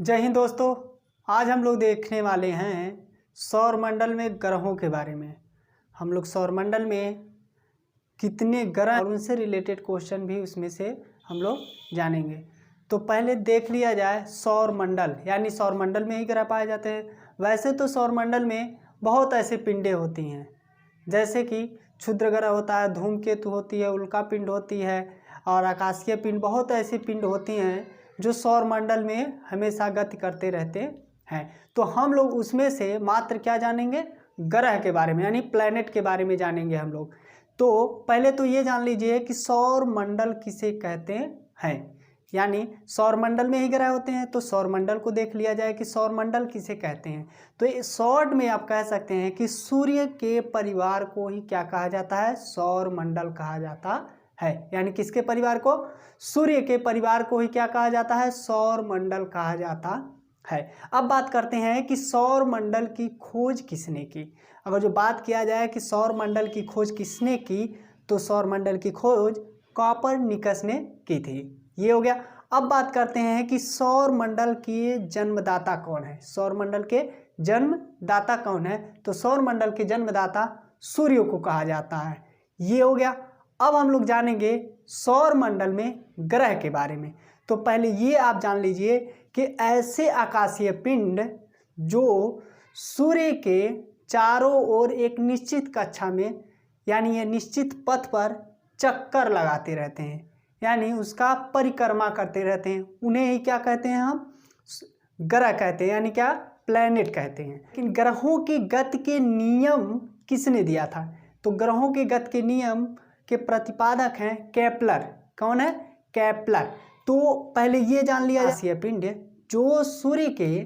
जय हिंद दोस्तों। आज हम लोग देखने वाले हैं सौरमंडल में ग्रहों के बारे में। हम लोग सौरमंडल में कितने ग्रह और उनसे रिलेटेड क्वेश्चन भी उसमें से हम लोग जानेंगे। तो पहले देख लिया जाए सौरमंडल, यानी सौरमंडल में ही ग्रह पाए जाते हैं। वैसे तो सौरमंडल में बहुत ऐसे पिंडें होती हैं, जैसे कि क्षुद्र ग्रह होता है, धूमकेतु होती है, उल्का पिंड होती है और आकाशीय पिंड। बहुत ऐसी पिंड होती हैं जो सौरमंडल में हमेशा गति करते रहते हैं। तो हम लोग उसमें से मात्र क्या जानेंगे, ग्रह के बारे में, यानी प्लैनेट के बारे में जानेंगे हम लोग। तो पहले तो ये जान लीजिए कि सौरमंडल किसे कहते हैं, यानी सौरमंडल में ही ग्रह होते हैं। तो सौरमंडल को देख लिया जाए कि सौरमंडल किसे कहते हैं। तो शॉर्ट में आप कह सकते हैं कि सूर्य के परिवार को ही क्या कहा जाता है, सौरमंडल कहा जाता है। यानी किसके परिवार को, सूर्य के परिवार को ही क्या कहा जाता है, सौरमंडल कहा जाता है। अब बात करते हैं कि सौरमंडल की खोज किसने की। अगर जो बात किया जाए कि सौरमंडल की खोज किसने की, तो सौरमंडल की खोज कोपरनिकस ने की थी। ये हो गया। अब बात करते हैं कि सौरमंडल के जन्मदाता कौन है। सौरमंडल के जन्मदाता कौन है, तो सौरमंडल के जन्मदाता सूर्य को कहा जाता है। ये हो गया। अब हम लोग जानेंगे सौरमंडल में ग्रह के बारे में। तो पहले ये आप जान लीजिए कि ऐसे आकाशीय पिंड जो सूर्य के चारों ओर एक निश्चित कक्षा में, यानी ये निश्चित पथ पर चक्कर लगाते रहते हैं, यानी उसका परिक्रमा करते रहते हैं, उन्हें ही क्या कहते हैं, हम ग्रह कहते हैं, यानी क्या, प्लैनेट कहते हैं। लेकिन ग्रहों की गति के नियम किसने दिया था, तो ग्रहों के गति के नियम के प्रतिपादक हैं केपलर। कौन है, केपलर। तो पहले ये जान लिया जाए पिंड जो सूर्य के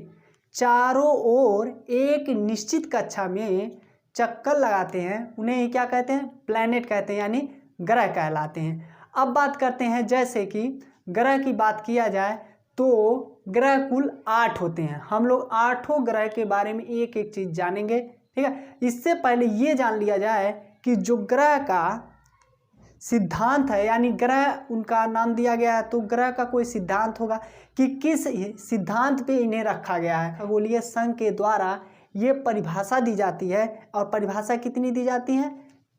चारों ओर एक निश्चित कक्षा में चक्कर लगाते हैं, उन्हें ही क्या कहते हैं, प्लैनेट कहते हैं, यानी ग्रह कहलाते हैं। अब बात करते हैं, जैसे कि ग्रह की बात किया जाए तो ग्रह कुल 8 होते हैं। हम लोग 8 ग्रह के बारे में एक एक चीज जानेंगे, ठीक है। इससे पहले ये जान लिया जाए कि जो ग्रह का सिद्धांत है, यानी ग्रह उनका नाम दिया गया है, तो ग्रह का कोई सिद्धांत होगा कि किस सिद्धांत पे इन्हें रखा गया है। खगोलीय संघ के द्वारा ये परिभाषा दी जाती है, और परिभाषा कितनी दी जाती है,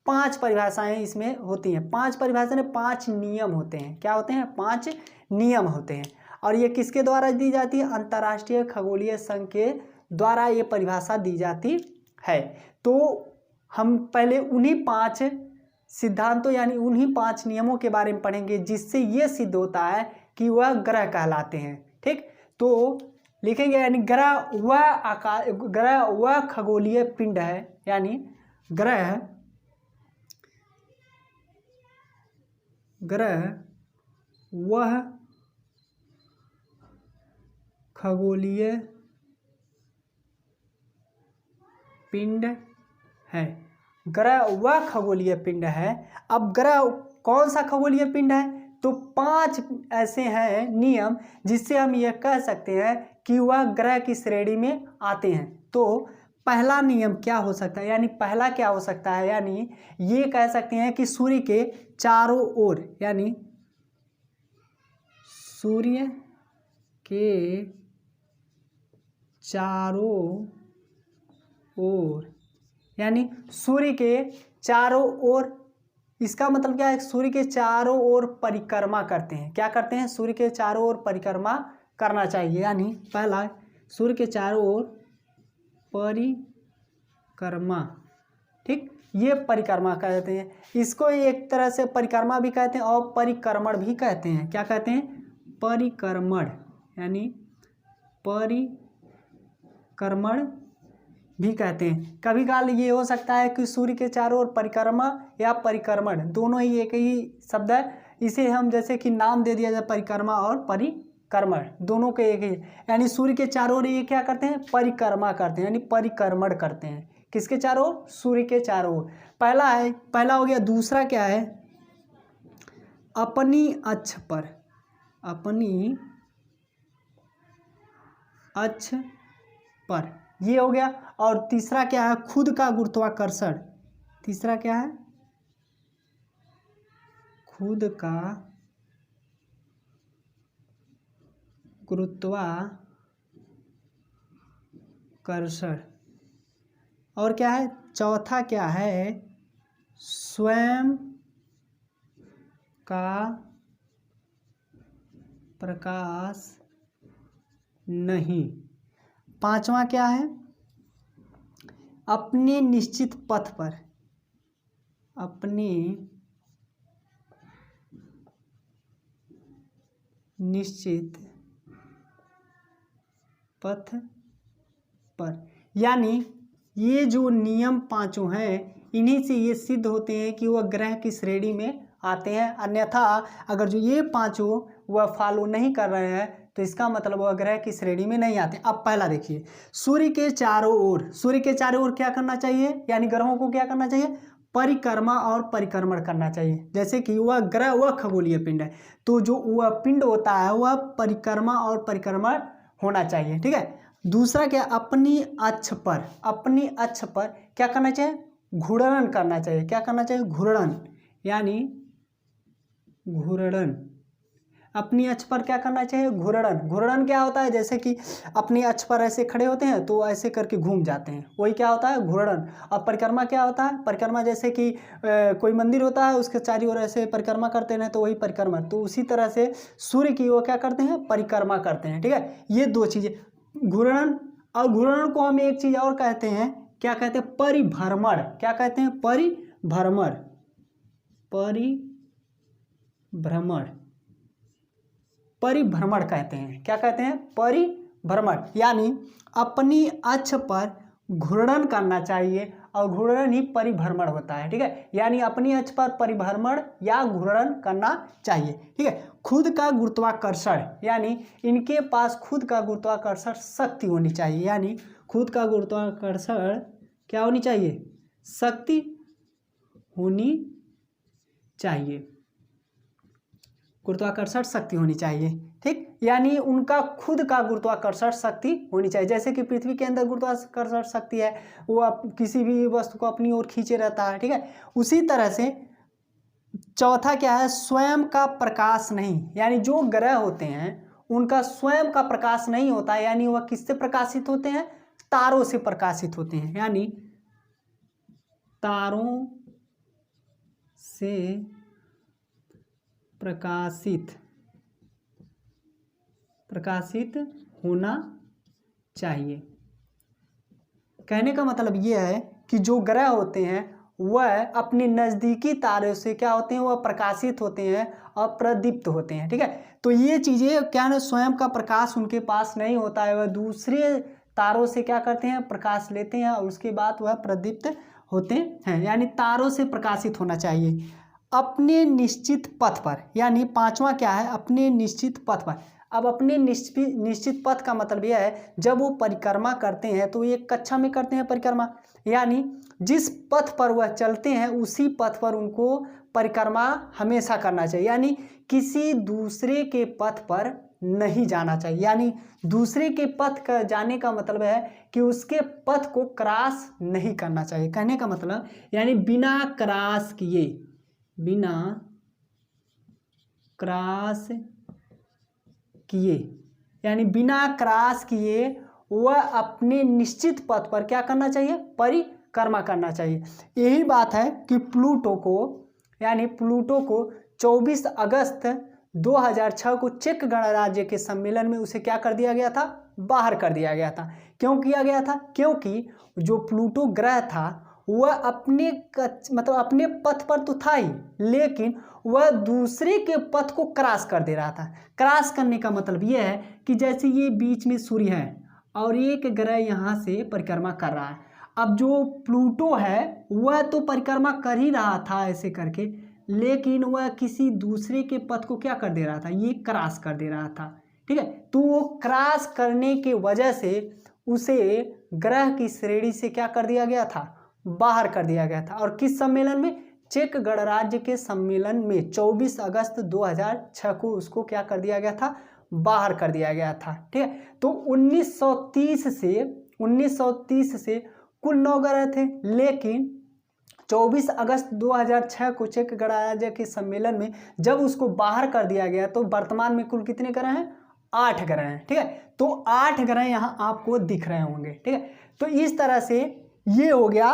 5 परिभाषाएं इसमें होती हैं। 5 परिभाषा में 5 नियम होते हैं। क्या होते हैं, 5 नियम होते हैं। और ये किसके द्वारा दी जाती है, अंतर्राष्ट्रीय खगोलीय संघ के द्वारा ये परिभाषा दी जाती है। तो हम पहले उन्हीं 5 सिद्धांतों, यानी उन्हीं 5 नियमों के बारे में पढ़ेंगे, जिससे ये सिद्ध होता है कि वह ग्रह कहलाते हैं, ठीक। तो लिखेंगे, यानी ग्रह वह खगोलीय पिंड है, यानी ग्रह वह खगोलीय पिंड है। ग्रह वह खगोलीय पिंड है। अब ग्रह कौन सा खगोलीय पिंड है, तो 5 ऐसे हैं नियम जिससे हम यह कह सकते हैं कि वह ग्रह की श्रेणी में आते हैं। तो पहला नियम क्या हो सकता है, यानी पहला क्या हो सकता है, यानी ये कह सकते हैं कि सूर्य के चारों ओर, यानी सूर्य के चारों ओर, यानी सूर्य के चारों ओर, इसका मतलब क्या है, सूर्य के चारों ओर परिक्रमा करते हैं। क्या करते हैं, सूर्य के चारों ओर परिक्रमा करना चाहिए। यानी पहला, सूर्य के चारों ओर परिक्रमा, ठीक, ये परिक्रमा कहते हैं। इसको एक तरह से परिक्रमा भी कहते हैं और परिक्रमण भी कहते हैं। क्या कहते हैं, परिक्रमण, यानी परिक्रमण भी कहते हैं। कभी काल ये हो सकता है कि सूर्य के चारों ओर परिक्रमा या परिक्रमण दोनों ही एक ही शब्द है, इसे हम जैसे कि नाम दे दिया जाए, परिक्रमा और परिक्रमण दोनों के एक ही, यानी सूर्य के चारों ओर ये क्या करते हैं, परिक्रमा करते हैं, यानी परिक्रमण करते हैं। किसके चारों ओर, सूर्य के चारों ओर। पहला हो गया। दूसरा क्या है, अपनी अक्ष पर, ये हो गया। और तीसरा क्या है, खुद का गुरुत्वाकर्षण। तीसरा क्या है, खुद का गुरुत्वाकर्षण गुरुत्वाकर्षण। और क्या है चौथा, क्या है स्वयं का प्रकाश नहीं। पांचवा क्या है अपने निश्चित पथ पर, अपने निश्चित पथ पर। यानी ये जो नियम पांचों हैं इन्हीं से ये सिद्ध होते हैं कि वह ग्रह की श्रेणी में आते हैं, अन्यथा अगर जो ये पांचों वह फॉलो नहीं कर रहे हैं तो इसका मतलब वह ग्रह की श्रेणी में नहीं आते। अब पहला देखिए, सूर्य के चारों ओर, सूर्य के चारों ओर क्या करना चाहिए, यानी ग्रहों को क्या करना चाहिए, परिक्रमा और परिक्रमण करना चाहिए। जैसे कि वह ग्रह वह खगोलीय पिंड है, तो जो वह पिंड होता है वह परिक्रमा और परिक्रमण होना चाहिए, ठीक है। दूसरा क्या, अपनी अक्ष पर, अपनी अक्ष पर क्या करना चाहिए, घूर्णन करना चाहिए। क्या करना चाहिए, घूर्णन, यानी घूर्णन। अपनी अक्ष पर क्या करना चाहिए, घूर्णन। घूर्णन क्या होता है, जैसे कि अपनी अक्ष पर ऐसे खड़े होते हैं तो ऐसे करके घूम जाते हैं, वही क्या होता है, घूर्णन। और परिक्रमा क्या होता है, परिक्रमा जैसे कि कोई मंदिर होता है उसके चारों ओर ऐसे परिक्रमा करते हैं तो वही परिक्रमा। तो उसी तरह से सूर्य की वो क्या करते हैं, परिक्रमा करते हैं, ठीक है। ये दो चीजें, घूर्णन और घूर्णन को हम एक चीज और कहते हैं, क्या कहते हैं, परिभ्रमण। क्या कहते हैं, परिभ्रमण, परिभ्रमण, परिभ्रमण कहते हैं। क्या कहते हैं, परिभ्रमण। यानी अपनी अक्ष पर घूर्णन करना चाहिए और घूर्णन ही परिभ्रमण होता है, ठीक है। यानी अपनी अक्ष पर परिभ्रमण या घूर्णन करना चाहिए, ठीक है। खुद का गुरुत्वाकर्षण, यानी इनके पास खुद का गुरुत्वाकर्षण शक्ति होनी चाहिए, यानी खुद का गुरुत्वाकर्षण क्या होनी चाहिए, शक्ति होनी चाहिए, गुरुत्वाकर्षण शक्ति होनी चाहिए, ठीक। यानी उनका खुद का गुरुत्वाकर्षण शक्ति होनी चाहिए। जैसे कि पृथ्वी के अंदर गुरुत्वाकर्षण शक्ति है, वो किसी भी वस्तु को अपनी ओर खींचे रहता है, ठीक है। उसी तरह से चौथा क्या है, स्वयं का प्रकाश नहीं। यानी जो ग्रह होते हैं उनका स्वयं का प्रकाश नहीं होता है, यानी वह किससे प्रकाशित होते हैं, तारों से प्रकाशित होते हैं, यानी तारों से प्रकाशित होना चाहिए। कहने का मतलब यह है कि जो ग्रह होते हैं वह अपने नज़दीकी तारों से क्या होते हैं, वह प्रकाशित होते हैं और प्रदीप्त होते हैं, ठीक है। तो ये चीज़ें क्या है, स्वयं का प्रकाश उनके पास नहीं होता है, वह दूसरे तारों से क्या करते हैं, प्रकाश लेते हैं और उसके बाद वह प्रदीप्त होते हैं। यानी तारों से प्रकाशित होना चाहिए अपने निश्चित पथ पर। यानी पांचवा क्या है, अपने निश्चित पथ पर। अब अपने निश्चित पथ का मतलब यह है जब वो परिक्रमा करते हैं तो एक कक्षा में करते हैं परिक्रमा, यानी जिस पथ पर वह चलते हैं उसी पथ पर उनको परिक्रमा हमेशा करना चाहिए, यानी किसी दूसरे के पथ पर नहीं जाना चाहिए। यानी दूसरे के पथ का जाने का मतलब है कि उसके पथ को क्रॉस नहीं करना चाहिए। कहने का मतलब यानी बिना क्रॉस किए, बिना क्रॉस किए, यानी बिना क्रॉस किए वह अपने निश्चित पथ पर क्या करना चाहिए, परिक्रमा करना चाहिए। यही बात है कि प्लूटो को, यानी प्लूटो को 24 अगस्त 2006 को चेक गणराज्य के सम्मेलन में उसे क्या कर दिया गया था, बाहर कर दिया गया था। क्यों किया गया था, क्योंकि जो प्लूटो ग्रह था वह अपने अपने पथ पर तो था ही, लेकिन वह दूसरे के पथ को क्रॉस कर दे रहा था। क्रॉस करने का मतलब यह है कि जैसे ये बीच में सूर्य है और एक ग्रह यहाँ से परिक्रमा कर रहा है, अब जो प्लूटो है वह तो परिक्रमा कर ही रहा था ऐसे करके, लेकिन वह किसी दूसरे के पथ को क्या कर दे रहा था, ये क्रॉस कर दे रहा था, ठीक है। तो वो क्रॉस करने के वजह से उसे ग्रह की श्रेणी से क्या कर दिया गया था, बाहर कर दिया गया था। और किस सम्मेलन में, चेक गणराज्य के सम्मेलन में 24 अगस्त 2006 को उसको क्या कर दिया गया था, बाहर कर दिया गया था, ठीक है। तो 1930 से कुल 9 ग्रह थे, लेकिन 24 अगस्त 2006 को चेक गणराज्य के सम्मेलन में जब उसको बाहर कर दिया गया तो वर्तमान में कुल कितने ग्रह हैं, 8 ग्रह हैं, ठीक है। तो 8 ग्रह यहाँ आपको दिख रहे होंगे, ठीक है। तो इस तरह से ये हो गया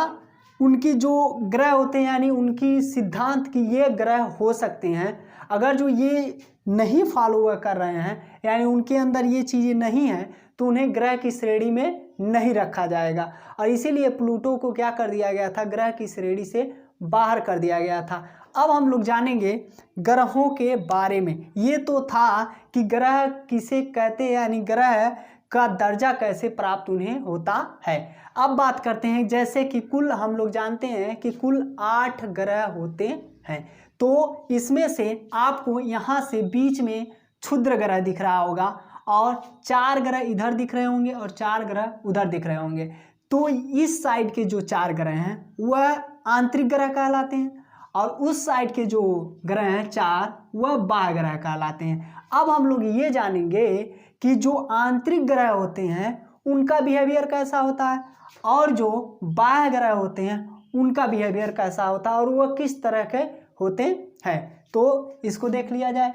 उनकी जो ग्रह होते हैं, यानी उनकी सिद्धांत की ये ग्रह हो सकते हैं। अगर जो ये नहीं फॉलो कर रहे हैं, यानी उनके अंदर ये चीज़ें नहीं हैं, तो उन्हें ग्रह की श्रेणी में नहीं रखा जाएगा। और इसीलिए प्लूटो को क्या कर दिया गया था, ग्रह की श्रेणी से बाहर कर दिया गया था। अब हम लोग जानेंगे ग्रहों के बारे में। ये तो था कि ग्रह किसे कहते हैं, यानी ग्रह का दर्जा कैसे प्राप्त उन्हें होता है। अब बात करते हैं, जैसे कि कुल हम लोग जानते हैं कि कुल 8 ग्रह होते हैं। तो इसमें से आपको यहाँ से बीच में क्षुद्र ग्रह दिख रहा होगा और 4 ग्रह इधर दिख रहे होंगे और 4 ग्रह उधर दिख रहे होंगे। तो इस साइड के जो 4 ग्रह हैं वह आंतरिक ग्रह कहलाते हैं और उस साइड के जो ग्रह हैं 4 वह बाह्य ग्रह कहलाते हैं। अब हम लोग ये जानेंगे कि जो आंतरिक ग्रह होते हैं उनका बिहेवियर कैसा होता है और जो बाह्य ग्रह होते हैं उनका बिहेवियर कैसा होता है और वह किस तरह के होते हैं। तो इसको देख लिया जाए।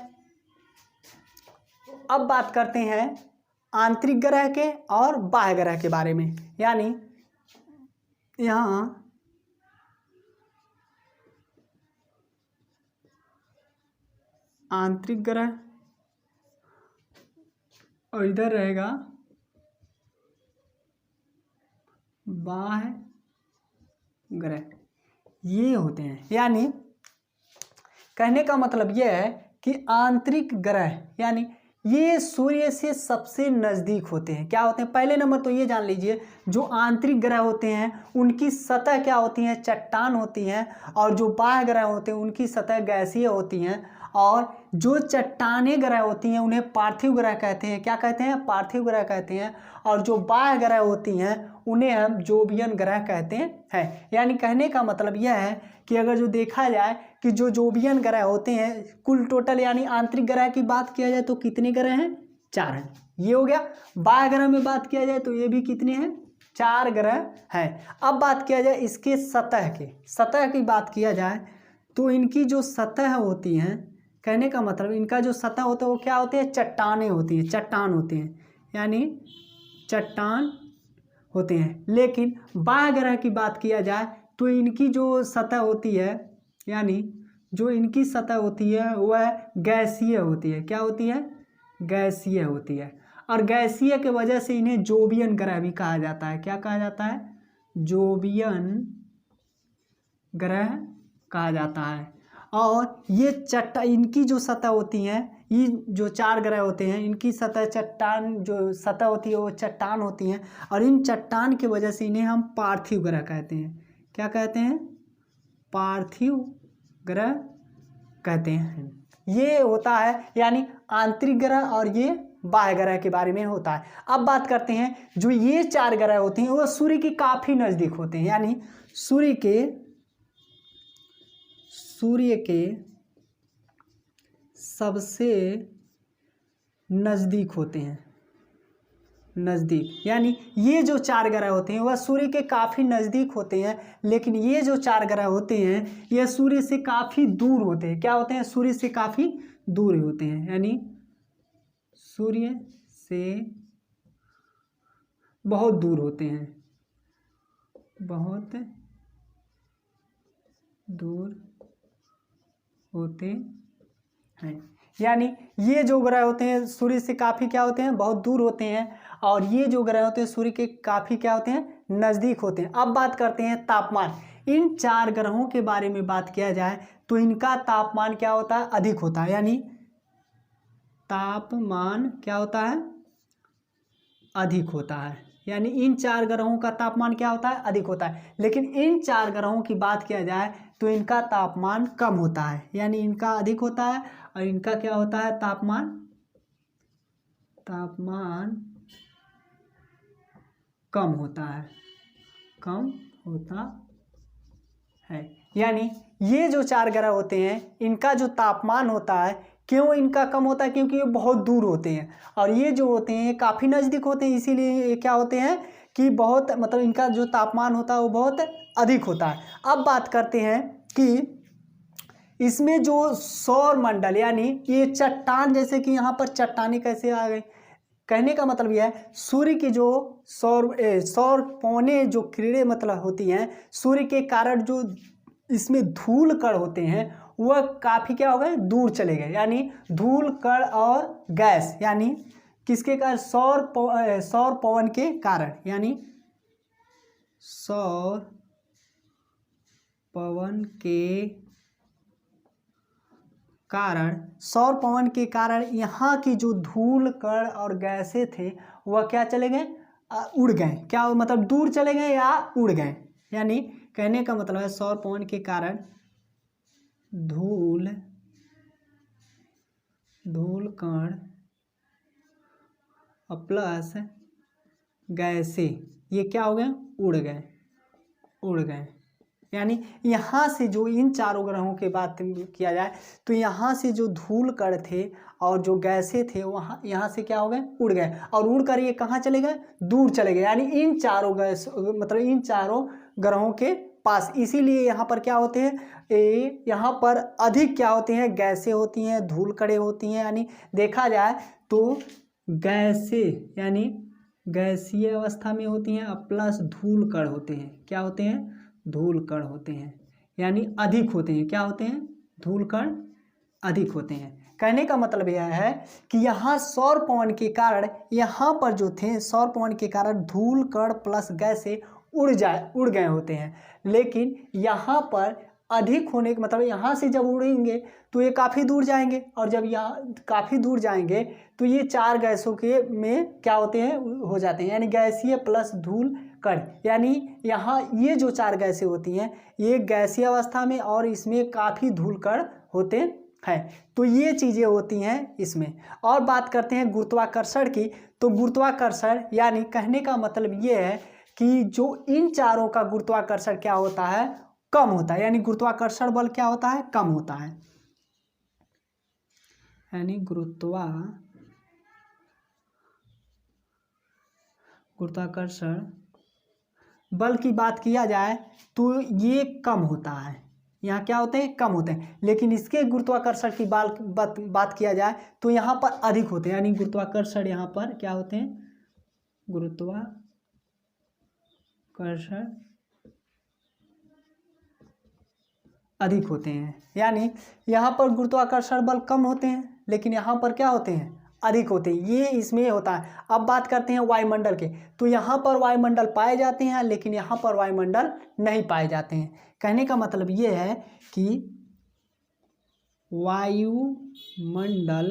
अब बात करते हैं आंतरिक ग्रह के और बाह्य ग्रह के बारे में। यानी यहाँ आंतरिक ग्रह और इधर रहेगा बाह्य ग्रह, ये होते हैं। यानी कहने का मतलब यह है कि आंतरिक ग्रह यानी ये सूर्य से सबसे नज़दीक होते हैं। क्या होते हैं, पहले नंबर तो ये जान लीजिए, जो आंतरिक ग्रह होते हैं उनकी सतह क्या होती है, चट्टान होती हैं। और जो बाह्य ग्रह होते हैं उनकी सतह गैसीय होती हैं। और जो चट्टाने ग्रह होती हैं उन्हें पार्थिव ग्रह कहते हैं। क्या कहते हैं, पार्थिव ग्रह कहते हैं। और जो बाह्य ग्रह होती हैं उन्हें हम जोवियन ग्रह कहते हैं। यानी कहने का मतलब यह है कि अगर जो देखा जाए कि जो जोवियन ग्रह होते हैं कुल टोटल यानी आंतरिक ग्रह की बात किया जाए तो कितने ग्रह हैं, 4 हैं। ये हो गया। बाह्य ग्रह में बात किया जाए तो ये भी कितने हैं, 4 ग्रह हैं। अब बात किया जाए इसके सतह की बात किया जाए तो इनकी जो सतह होती हैं, कहने का मतलब इनका जो सतह होता है वो क्या होती है, चट्टानें होती हैं, चट्टान होते हैं, यानी चट्टान होते हैं। लेकिन बाह्य ग्रह की बात किया जाए तो इनकी जो सतह होती है, यानी जो इनकी सतह होती है वह गैसीय होती है। क्या होती है, गैसीय होती है। और गैसीय के वजह से इन्हें जोवियन ग्रह भी कहा जाता है। क्या कहा जाता है, जोवियन ग्रह कहा जाता है। और ये इनकी जो सतह होती हैं, ये जो 4 ग्रह होते हैं इनकी सतह चट्टान जो सतह होती है वो चट्टान होती हैं। और इन चट्टान की वजह से इन्हें हम पार्थिव ग्रह कहते हैं। क्या कहते हैं, पार्थिव ग्रह कहते हैं। ये होता है यानी आंतरिक ग्रह और ये बाह्य ग्रह के बारे में होता है। अब बात करते हैं जो ये 4 ग्रह होते हैं वो सूर्य के काफ़ी नज़दीक होते हैं। यानी सूर्य के सबसे नज़दीक होते हैं, नज़दीक। यानी ये जो 4 ग्रह होते हैं वह सूर्य के काफ़ी नज़दीक होते हैं। लेकिन ये जो 4 ग्रह होते हैं यह सूर्य से काफ़ी दूर होते हैं। क्या होते हैं, सूर्य से काफ़ी दूर होते हैं। यानी सूर्य से बहुत दूर होते हैं, बहुत दूर होते हैं। यानी ये जो ग्रह होते हैं सूर्य से काफ़ी क्या होते हैं, बहुत दूर होते हैं। और ये जो ग्रह होते हैं सूर्य के काफ़ी क्या होते हैं, नज़दीक होते हैं। अब बात करते हैं तापमान। इन 4 ग्रहों के बारे में बात किया जाए तो इनका तापमान क्या होता है, अधिक होता है। यानी तापमान क्या होता है, अधिक होता है। यानी इन 4 ग्रहों का तापमान क्या होता है, अधिक होता है। लेकिन इन 4 ग्रहों की बात किया जाए तो इनका तापमान कम होता है। यानी इनका अधिक होता है और इनका क्या होता है, तापमान कम होता है, कम होता है। यानी ये जो 4 ग्रह होते हैं इनका जो तापमान होता है, क्यों इनका कम होता है, क्योंकि ये बहुत दूर होते हैं। और ये जो होते हैं काफ़ी नज़दीक होते हैं, इसीलिए ये क्या होते हैं कि बहुत मतलब इनका जो तापमान होता है वो बहुत अधिक होता है। अब बात करते हैं कि इसमें जो सौर मंडल यानी ये चट्टान, जैसे कि यहाँ पर चट्टानी कैसे आ गई, कहने का मतलब यह है सूर्य की जो सौर पौने जो किरणें मतलब होती हैं सूर्य के कारण जो इसमें धूल कण होते हैं वह काफ़ी क्या हो गए, दूर चले गए। यानी धूल कण और गैस यानी किसके कारण, सौर पवन के कारण, यानी सौर पवन के कारण, सौर पवन के कारण यहाँ की जो धूल कण और गैसें थे वह क्या चले गए, उड़ गए। क्या मतलब दूर चले गए या उड़ गए। यानी कहने का मतलब है सौर पवन के कारण धूल कण प्लस गैसें ये क्या हो गए, उड़ गए। यानी यहाँ से जो इन चारों ग्रहों की बात किया जाए तो यहाँ से जो धूल कण थे और जो गैसें थे वहाँ यहाँ से क्या हो गए, उड़ गए। और उड़ कर ये कहाँ चले गए, दूर चले गए। यानी इन चारों गैस मतलब इन चारों ग्रहों के पास, इसीलिए यहाँ पर क्या होते हैं, यहाँ पर अधिक क्या होती हैं, गैसें होती हैं, धूल कणें होती हैं। यानी देखा जाए तो गैसें यानी गैसीय अवस्था में होती हैं प्लस धूल कण होते हैं। क्या होते हैं, धूल कण होते हैं। यानी अधिक होते हैं। क्या होते हैं, धूल कण अधिक होते हैं। कहने का मतलब यह है कि यहाँ सौर पवन के कारण यहाँ पर जो थे सौर पवन के कारण धूल कण प्लस गैसें उड़ गए होते हैं। लेकिन यहाँ पर अधिक होने का मतलब यहाँ से जब उड़ेंगे तो ये काफ़ी दूर जाएंगे, और जब यहाँ काफ़ी दूर जाएंगे तो ये चार गैसों के में क्या होते हैं, हो जाते हैं। यानी गैसीय प्लस धूल कण, यानी यहाँ ये जो चार गैसें होती हैं ये गैसीय अवस्था में और इसमें काफ़ी धूल कण होते हैं। तो ये चीज़ें होती हैं इसमें। और बात करते हैं गुरुत्वाकर्षण की, तो गुरुत्वाकर्षण यानी कहने का मतलब ये है कि जो इन चारों का गुरुत्वाकर्षण क्या होता है, कम होता है। यानी गुरुत्वाकर्षण बल क्या होता है, कम होता है। यानी गुरुत्वाकर्षण बल की बात किया जाए तो ये कम होता है। यहाँ क्या होते हैं, कम होते हैं। लेकिन इसके गुरुत्वाकर्षण की बात किया जाए तो यहाँ पर अधिक होते हैं। यानी गुरुत्वाकर्षण यहाँ पर क्या होते हैं, गुरुत्वाकर्षण अधिक होते हैं। यानी यहाँ पर गुरुत्वाकर्षण बल कम होते हैं लेकिन यहाँ पर क्या होते हैं, अधिक होते हैं। ये इसमें होता है। अब बात करते हैं वायुमंडल के, तो यहाँ पर वायुमंडल पाए जाते हैं लेकिन यहाँ पर वायुमंडल नहीं पाए जाते हैं। कहने का मतलब ये है कि वायुमंडल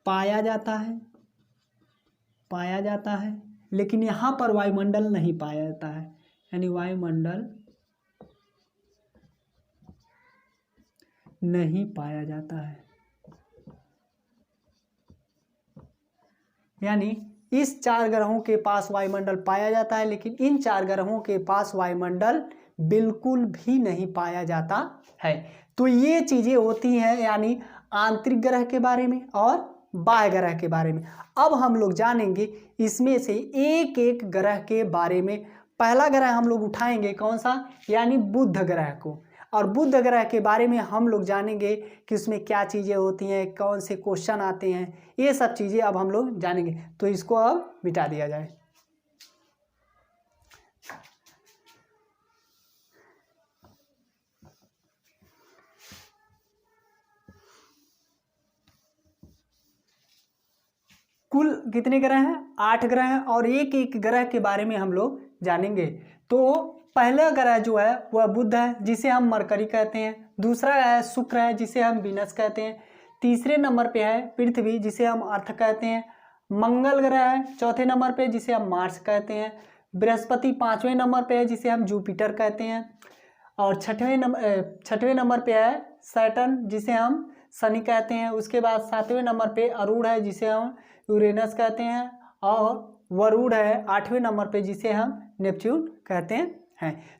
पाया जाता है लेकिन यहाँ पर वायुमंडल नहीं पाया जाता है। यानी वायुमंडल नहीं पाया जाता है। यानी इस चार ग्रहों के पास वायुमंडल पाया जाता है लेकिन इन चार ग्रहों के पास वायुमंडल बिल्कुल भी नहीं पाया जाता है। तो ये चीज़ें होती हैं यानी आंतरिक ग्रह के बारे में और बाह्य ग्रह के बारे में। अब हम लोग जानेंगे इसमें से एक एक ग्रह के बारे में। पहला ग्रह हम लोग उठाएंगे कौन सा, यानी बुध ग्रह को। और बुध ग्रह के बारे में हम लोग जानेंगे कि उसमें क्या चीज़ें होती हैं, कौन से क्वेश्चन आते हैं, ये सब चीज़ें अब हम लोग जानेंगे। तो इसको अब मिटा दिया जाए। कुल कितने ग्रह हैं, 8 ग्रह हैं और एक एक ग्रह के बारे में हम लोग जानेंगे। तो पहला ग्रह जो है वह बुध है जिसे हम मरकरी कहते हैं। दूसरा है शुक्र है जिसे हम वीनस कहते हैं। तीसरे नंबर पे है पृथ्वी जिसे हम अर्थ कहते हैं। मंगल ग्रह है चौथे नंबर पे जिसे हम मार्स कहते हैं। बृहस्पति 5वें नंबर पे है जिसे हम जुपिटर कहते हैं। और छठवें नंबर पे है सैटर्न जिसे हम शनि कहते हैं। उसके बाद 7वें नंबर पे अरुण है जिसे हम यूरेनस कहते हैं। और वरुण है 8वें नंबर पे जिसे हम नेपच्यून कहते हैं।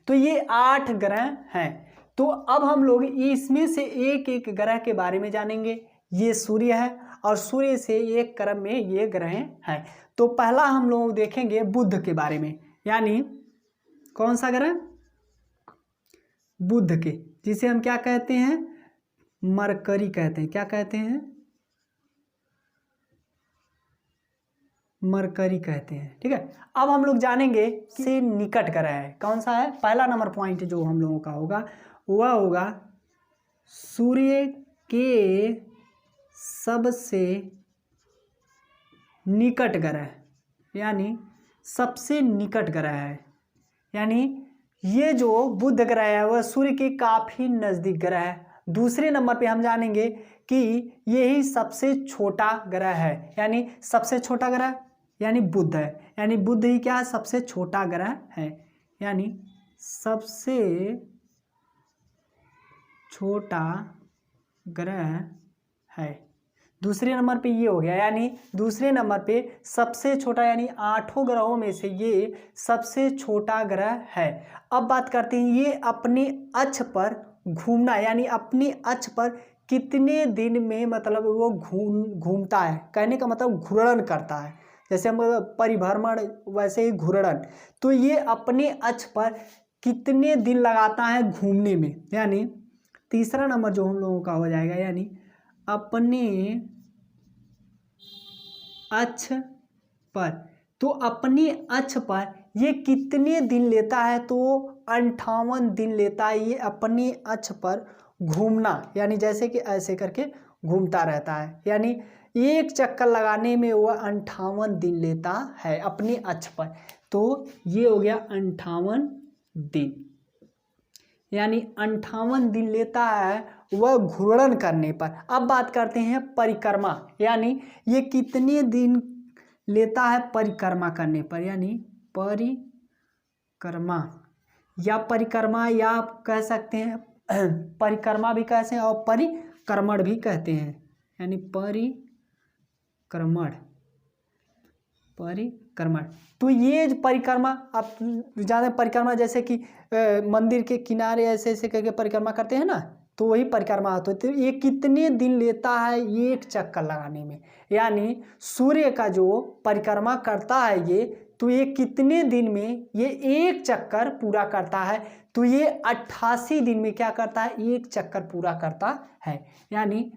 तो ये 8 ग्रह हैं। तो अब हम लोग इसमें से एक एक ग्रह के बारे में जानेंगे। ये सूर्य है और सूर्य से एक क्रम में ये ग्रह हैं। तो पहला हम लोग देखेंगे बुध के बारे में। यानी कौन सा ग्रह, बुध के, जिसे हम क्या कहते हैं, मरकरी कहते हैं। क्या कहते हैं, मरकरी कहते हैं। ठीक है, अब हम लोग जानेंगे से निकट ग्रह है कौन सा है। पहला नंबर पॉइंट जो हम लोगों का होगा वह होगा सूर्य के सबसे निकट ग्रह, यानी सबसे निकट ग्रह है। यानी ये जो बुध ग्रह है वह सूर्य के काफ़ी नज़दीक ग्रह है। दूसरे नंबर पे हम जानेंगे कि यही सबसे छोटा ग्रह है, यानी सबसे छोटा ग्रह यानी बुध है, यानी बुध ही क्या है, सबसे छोटा ग्रह है, यानी सबसे छोटा ग्रह है। दूसरे नंबर पे ये हो गया, यानी दूसरे नंबर पे सबसे छोटा, यानी 8 ग्रहों में से ये सबसे छोटा ग्रह है। अब बात करते हैं ये अपने अक्ष पर घूमना, यानी अपने अक्ष पर कितने दिन में मतलब वो घूमता है। कहने का मतलब घूर्णन करता है, जैसे हम परिभ्रमण वैसे ही घूर्णन। तो ये अपने अक्ष पर कितने दिन लगाता है घूमने में। यानी तीसरा नंबर जो हम लोगों का हो जाएगा, यानी अपने अक्ष पर। तो अपने अक्ष पर ये कितने दिन लेता है, तो 58 दिन लेता है ये अपने अक्ष पर घूमना, यानी जैसे कि ऐसे करके घूमता रहता है। यानी एक चक्कर लगाने में वह 58 दिन लेता है अपने अक्ष पर। तो ये हो गया 58 दिन, यानी 58 दिन लेता है वह घूर्णन करने पर। अब बात करते हैं परिक्रमा, यानी ये कितने दिन लेता है परिक्रमा करने पर। यानी परिक्रमा या आप कह सकते हैं परिक्रमा भी कहते हैं और परिक्रमण भी कहते हैं, यानी परिक्रमण। तो ये परिक्रमा आप ज़्यादा परिक्रमा जैसे कि मंदिर के किनारे ऐसे ऐसे करके परिक्रमा करते हैं ना, तो वही परिक्रमा होता है। तो ये कितने दिन लेता है एक चक्कर लगाने में, यानी सूर्य का जो परिक्रमा करता है ये, तो ये कितने दिन में ये एक चक्कर पूरा करता है। तो ये 88 दिन में क्या करता है, एक चक्कर पूरा करता है। यानी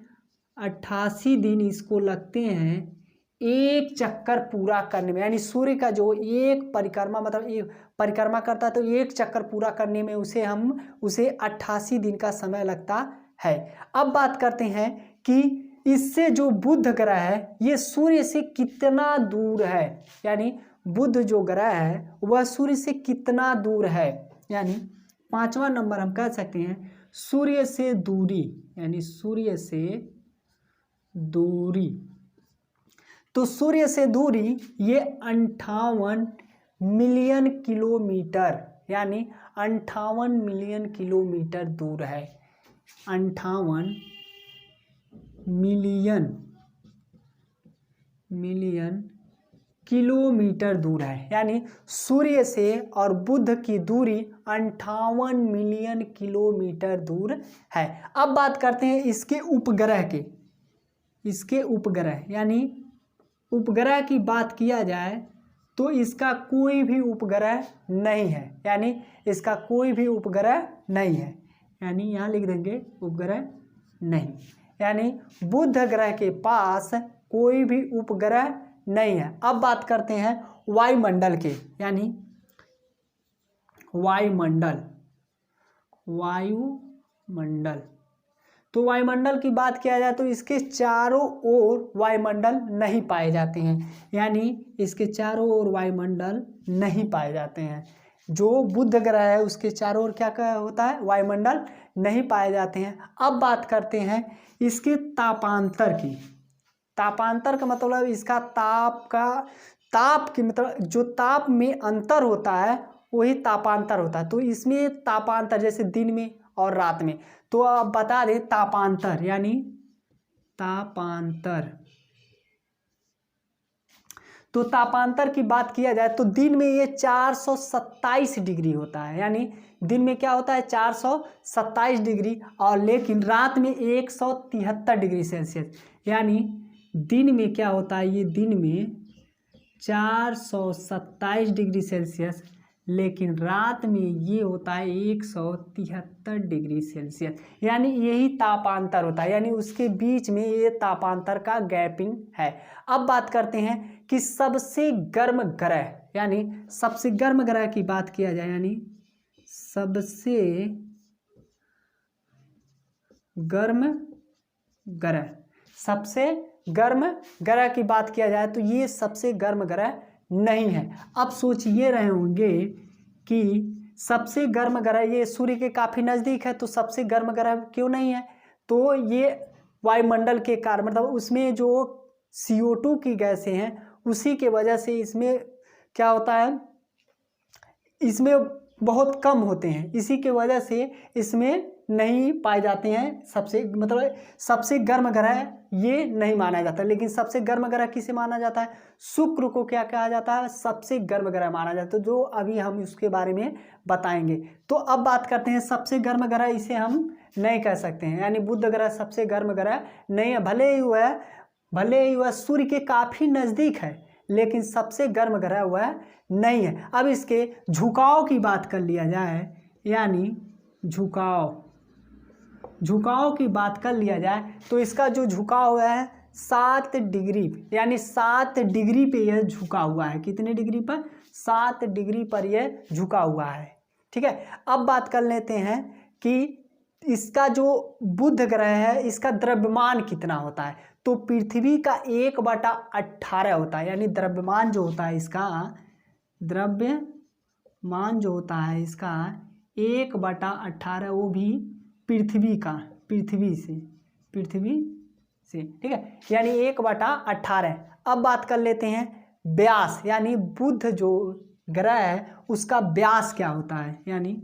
88 दिन इसको लगते हैं एक चक्कर पूरा करने में। यानी सूर्य का जो एक परिक्रमा मतलब एक परिक्रमा करता है, तो एक चक्कर पूरा करने में उसे 88 दिन का समय लगता है। अब बात करते हैं कि इससे जो बुध ग्रह है ये सूर्य से कितना दूर है, यानी बुध जो ग्रह है वह सूर्य से कितना दूर है। यानी 5वां नंबर हम कह सकते हैं सूर्य से दूरी, यानी सूर्य से दूरी। तो सूर्य से दूरी ये 58 मिलियन किलोमीटर, यानी 58 मिलियन किलोमीटर दूर है। 58 मिलियन किलोमीटर दूर है, यानी सूर्य से और बुध की दूरी 58 मिलियन किलोमीटर दूर है। अब बात करते हैं इसके उपग्रह के। इसके उपग्रह, यानी उपग्रह की बात किया जाए तो इसका कोई भी उपग्रह नहीं है, यानी इसका कोई भी उपग्रह नहीं है, यानी यहाँ लिख देंगे उपग्रह नहीं, यानी बुध ग्रह के पास कोई भी उपग्रह नहीं है। अब बात करते हैं वायुमंडल के, यानी वायुमंडल। तो वायुमंडल की बात किया जाए तो इसके चारों ओर वायुमंडल नहीं पाए जाते हैं, यानी इसके चारों ओर वायुमंडल नहीं पाए जाते हैं। जो बुध ग्रह है उसके चारों ओर क्या होता है, वायुमंडल नहीं पाए जाते हैं। अब बात करते हैं इसके तापांतर की। तापांतर का मतलब इसका ताप की मतलब जो ताप में अंतर होता है वही तापांतर होता है। तो इसमें तापांतर जैसे दिन में और रात में, तो आप बता दें तापांतर, यानी तापांतर। तो तापांतर की बात किया जाए तो दिन में ये 427 डिग्री होता है, यानी दिन में क्या होता है 427 डिग्री, और लेकिन रात में 173 डिग्री सेल्सियस। यानी दिन में क्या होता है, ये दिन में 427 डिग्री सेल्सियस, लेकिन रात में ये होता है 173 डिग्री सेल्सियस, यानी यही तापांतर होता है, यानी उसके बीच में ये तापांतर का गैपिंग है। अब बात करते हैं कि सबसे गर्म ग्रह, यानी सबसे गर्म ग्रह की बात किया जाए, यानी सबसे गर्म ग्रह, सबसे गर्म ग्रह की बात किया जाए तो ये सबसे गर्म ग्रह नहीं है। अब सोच ये रहे होंगे कि सबसे गर्म ग्रह ये सूर्य के काफ़ी नज़दीक है तो सबसे गर्म ग्रह क्यों नहीं है, तो ये वायुमंडल के कारण, मतलब उसमें जो CO2 की गैसें हैं उसी के वजह से इसमें क्या होता है, इसमें बहुत कम होते हैं, इसी के वजह से इसमें नहीं पाए जाते हैं। सबसे मतलब सबसे गर्म ग्रह ये नहीं माना जाता, लेकिन सबसे गर्म ग्रह किसे माना जाता है, शुक्र को क्या कहा जाता है, सबसे गर्म ग्रह माना जाता है, जो अभी हम उसके बारे में बताएंगे। तो अब बात करते हैं सबसे गर्म ग्रह, इसे हम नहीं कह सकते हैं, यानी बुध ग्रह सबसे गर्म ग्रह नहीं है। भले ही वह सूर्य के काफ़ी नज़दीक है, लेकिन सबसे गर्म ग्रह वह नहीं है। अब इसके झुकाव की बात कर लिया जाए, यानी झुकाव की बात कर लिया जाए तो इसका जो झुकाव है 7 डिग्री, यानी 7 डिग्री पे यह झुका हुआ है। कितने डिग्री पर, 7 डिग्री पर यह झुका हुआ है। ठीक है, अब बात कर लेते हैं कि इसका जो बुध ग्रह है इसका द्रव्यमान कितना होता है, तो पृथ्वी का 1/18 होता है, यानी द्रव्यमान जो होता है इसका, द्रव्यमान जो होता है इसका 1/18, वो भी पृथ्वी से, ठीक है, यानी 1/18। अब बात कर लेते हैं व्यास, यानी बुध जो ग्रह है उसका व्यास क्या होता है, यानी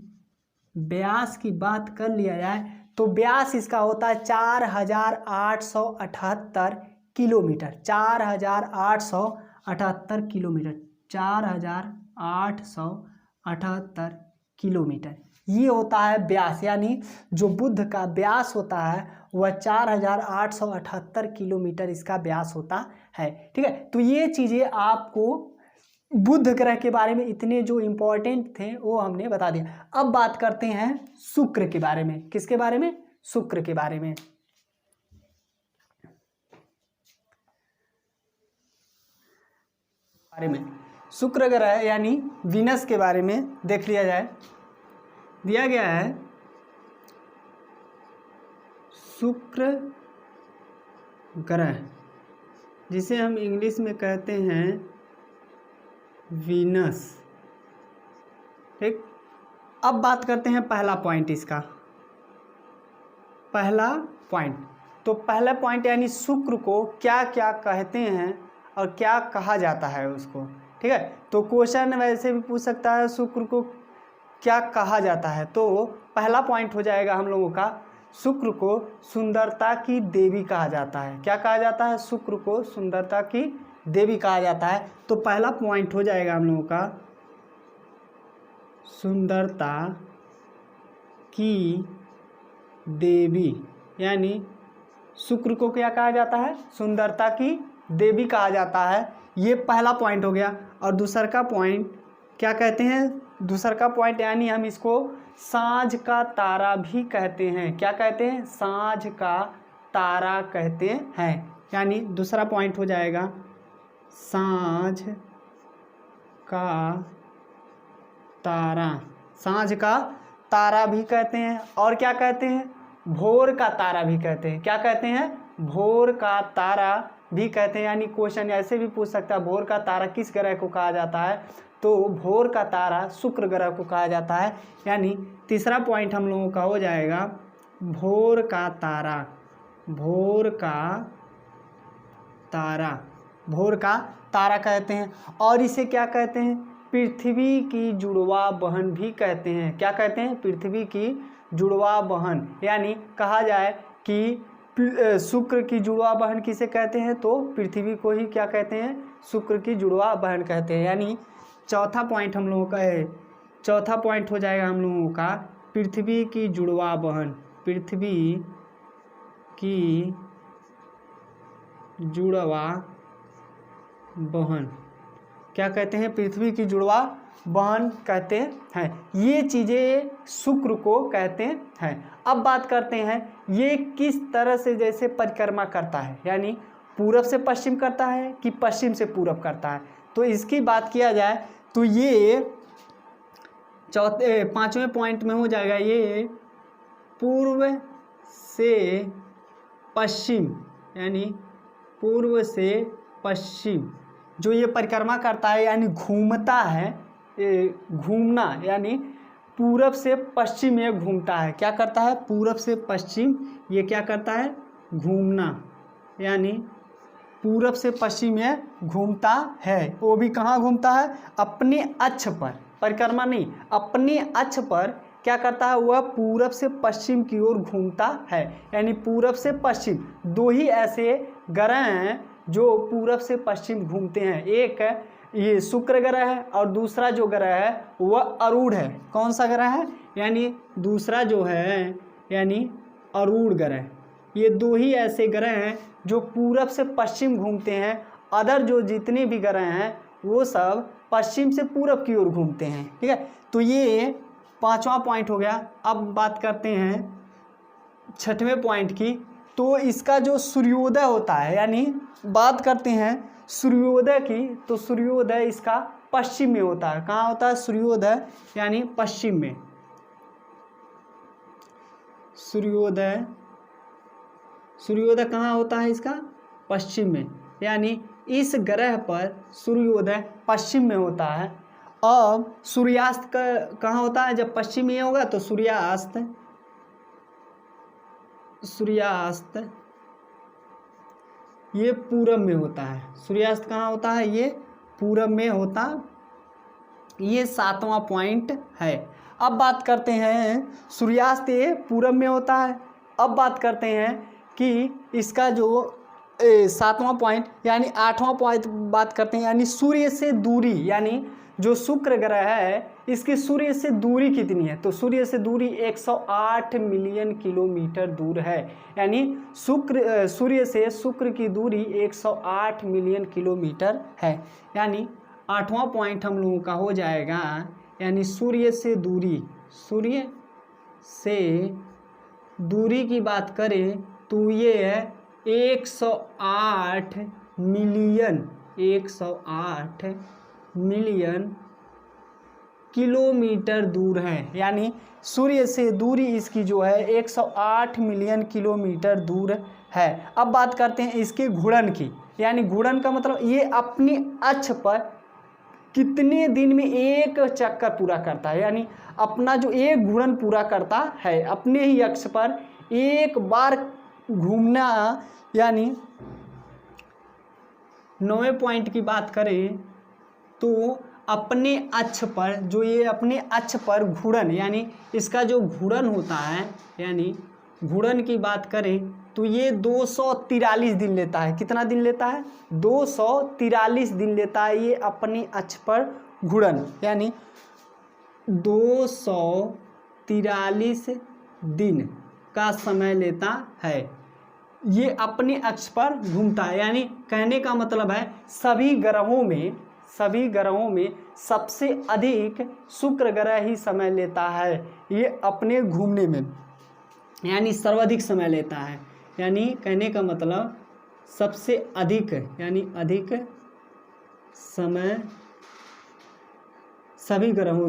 व्यास की बात कर लिया जाए तो व्यास इसका होता है 4878 किलोमीटर, 4878 किलोमीटर, 4878 किलोमीटर ये होता है व्यास, यानी जो बुध का व्यास होता है वह 4878 किलोमीटर इसका व्यास होता है। ठीक है, तो ये चीज़ें आपको बुध ग्रह के बारे में इतने जो इम्पोर्टेंट थे वो हमने बता दिया। अब बात करते हैं शुक्र के बारे में। किसके बारे में, शुक्र के बारे में। शुक्र ग्रह यानी वीनस के बारे में देख लिया जाए। दिया गया है शुक्र ग्रह, जिसे हम इंग्लिश में कहते हैं वीनस। ठीक, अब बात करते हैं पहला पॉइंट इसका, पहला पॉइंट। तो पहला पॉइंट यानी शुक्र को क्या क्या कहते हैं और क्या कहा जाता है उसको। ठीक है, तो क्वेश्चन वैसे भी पूछ सकता है शुक्र को क्या कहा जाता है, तो पहला पॉइंट हो जाएगा हम लोगों का, शुक्र को सुंदरता की देवी कहा जाता है। क्या कहा जाता है, शुक्र को सुंदरता की देवी कहा जाता है। तो पहला पॉइंट हो जाएगा हम लोगों का सुंदरता की देवी, यानी शुक्र को क्या कहा जाता है, सुंदरता की देवी कहा जाता है। ये पहला पॉइंट हो गया। और दूसरा का पॉइंट क्या कहते हैं, दूसरा का पॉइंट यानी हम इसको सांझ का तारा भी कहते हैं। क्या कहते हैं, सांझ का तारा कहते हैं। यानी दूसरा पॉइंट हो जाएगा सांझ का तारा, सांझ का तारा भी कहते हैं। और क्या कहते हैं, भोर का तारा भी कहते हैं। क्या कहते हैं, भोर का तारा भी कहते हैं। यानी क्वेश्चन ऐसे भी पूछ सकता है भोर का तारा किस ग्रह को कहा जाता है, तो भोर का तारा शुक्र ग्रह को कहा जाता है। यानी तीसरा पॉइंट हम लोगों का हो जाएगा भोर का तारा, भोर का तारा, भोर का तारा कहते हैं। और इसे क्या कहते हैं, पृथ्वी की जुड़वा बहन भी कहते हैं। क्या कहते हैं, पृथ्वी की जुड़वा बहन। यानी कहा जाए कि शुक्र की जुड़वा बहन किसे कहते हैं, तो पृथ्वी को ही क्या कहते हैं, शुक्र की जुड़वा बहन कहते हैं। यानी चौथा पॉइंट हम लोगों का है, चौथा पॉइंट हो जाएगा हम लोगों का पृथ्वी की जुड़वा बहन, पृथ्वी की जुड़वा बहन। क्या कहते हैं, पृथ्वी की जुड़वा बहन कहते हैं। ये चीज़ें शुक्र को कहते हैं। अब बात करते हैं ये किस तरह से जैसे परिक्रमा करता है, यानी पूरब से पश्चिम करता है कि पश्चिम से पूरब करता है। तो इसकी बात किया जाए तो ये पांचवें पॉइंट में हो जाएगा, ये पूर्व से पश्चिम, यानी पूर्व से पश्चिम जो ये परिक्रमा करता है, यानी घूमता है, घूमना, यानी पूरब से पश्चिम ये घूमता है। क्या करता है, पूरब से पश्चिम ये क्या करता है, घूमना, यानी पूरब से पश्चिम ये घूमता है। वो भी कहाँ घूमता है, अपने अक्ष पर, परिक्रमा नहीं, अपने अक्ष पर क्या करता है, वह पूरब से पश्चिम की ओर घूमता है। यानी पूरब से पश्चिम दो ही ऐसे ग्रह हैं जो पूरब से पश्चिम घूमते हैं। एक ये शुक्र ग्रह है और दूसरा जो ग्रह है वह अरूढ़ है। कौन सा ग्रह है, यानी दूसरा जो है यानी अरूढ़ ग्रह। ये दो ही ऐसे ग्रह हैं जो पूरब से पश्चिम घूमते हैं। अदर जो जितने भी ग्रह हैं वो सब पश्चिम से पूरब की ओर घूमते हैं। ठीक है, तो ये पांचवा पॉइंट हो गया। अब बात करते हैं छठवें पॉइंट की। तो इसका जो सूर्योदय होता है, यानी बात करते हैं सूर्योदय की, तो सूर्योदय इसका पश्चिम में होता है। कहाँ होता है सूर्योदय, यानी पश्चिम में। सूर्योदय कहाँ होता है इसका, पश्चिम में, यानी इस ग्रह पर सूर्योदय पश्चिम में होता है। अब सूर्यास्त कहाँ होता है, जब पश्चिम में होगा तो सूर्यास्त ये पूरब में होता है। सूर्यास्त कहाँ होता है, ये पूरब में होता। ये सातवां पॉइंट है। अब बात करते हैं सूर्यास्त ये पूरब में होता है। अब बात करते हैं कि इसका जो सातवां पॉइंट यानी आठवां पॉइंट बात करते हैं, यानी सूर्य से दूरी, यानी जो शुक्र ग्रह है इसकी सूर्य से दूरी कितनी है। तो सूर्य से दूरी 108 मिलियन किलोमीटर दूर है। यानी सूर्य से शुक्र की दूरी 108 मिलियन किलोमीटर है। यानी आठवां पॉइंट हम लोगों का हो जाएगा, यानी सूर्य से दूरी की बात करें तो ये है 108 मिलियन किलोमीटर दूर है। यानी सूर्य से दूरी इसकी जो है 108 मिलियन किलोमीटर दूर है। अब बात करते हैं इसके घूर्णन की, यानी घूर्णन का मतलब ये अपने अक्ष पर कितने दिन में एक चक्कर पूरा करता है। यानी अपना जो एक घूर्णन पूरा करता है अपने ही अक्ष पर एक बार घूमना। यानी 9वें पॉइंट की बात करें तो अपने अक्ष पर जो ये अपने अक्ष पर घूर्णन, यानी इसका जो घूर्णन होता है, यानी घूर्णन की बात करें तो ये 243 दिन लेता है। कितना दिन लेता है, 243 दिन लेता है ये अपने अक्ष पर घूर्णन। यानी 243 दिन का समय लेता है, ये अपने अक्ष पर घूमता है। यानी कहने का मतलब है सभी ग्रहों में सबसे अधिक शुक्र ग्रह ही समय लेता है ये अपने घूमने में, यानी सर्वाधिक समय लेता है। यानी कहने का मतलब सबसे अधिक, यानी अधिक समय सभी ग्रहों